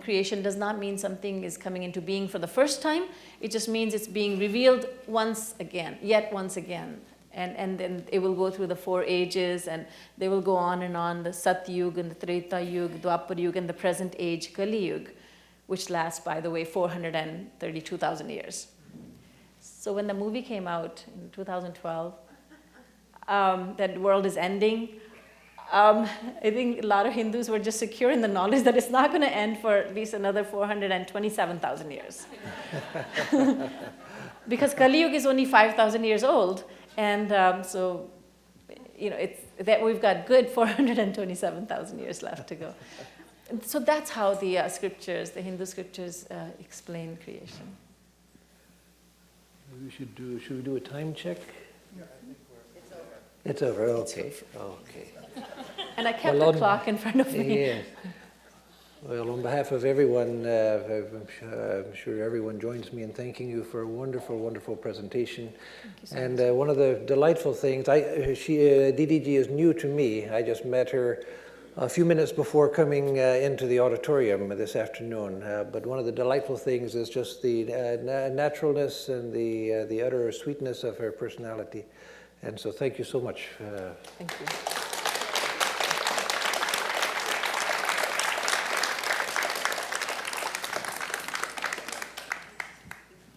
creation does not mean something is coming into being for the first time. It just means it's being revealed once again, yet once again. And then it will go through the 4 ages, and they will go on and on, the Satyug and the Treta Yuga, Dwapar Yuga, and the present age, Kali Yuga, which lasts, by the way, 432,000 years. So when the movie came out in 2012, that the world is ending, I think a lot of Hindus were just secure in the knowledge that it's not going to end for at least another 427,000 years. Because Kali Yuga is only 5,000 years old, and so it's that we've got good 427,000 years left to go. So that's how the scriptures, the Hindu scriptures, explain creation.
Should we do a time check?
Yeah, I think
it's over. Okay. Okay.
And I kept the clock in front of me.
Yeah. Well, on behalf of everyone, I'm sure everyone joins me in thanking you for a wonderful, wonderful presentation. And one of the delightful things, Didi Ji is new to me. I just met her a few minutes before coming into the auditorium this afternoon. But one of the delightful things is just the naturalness and the utter sweetness of her personality. And so thank you so much.
Thank you.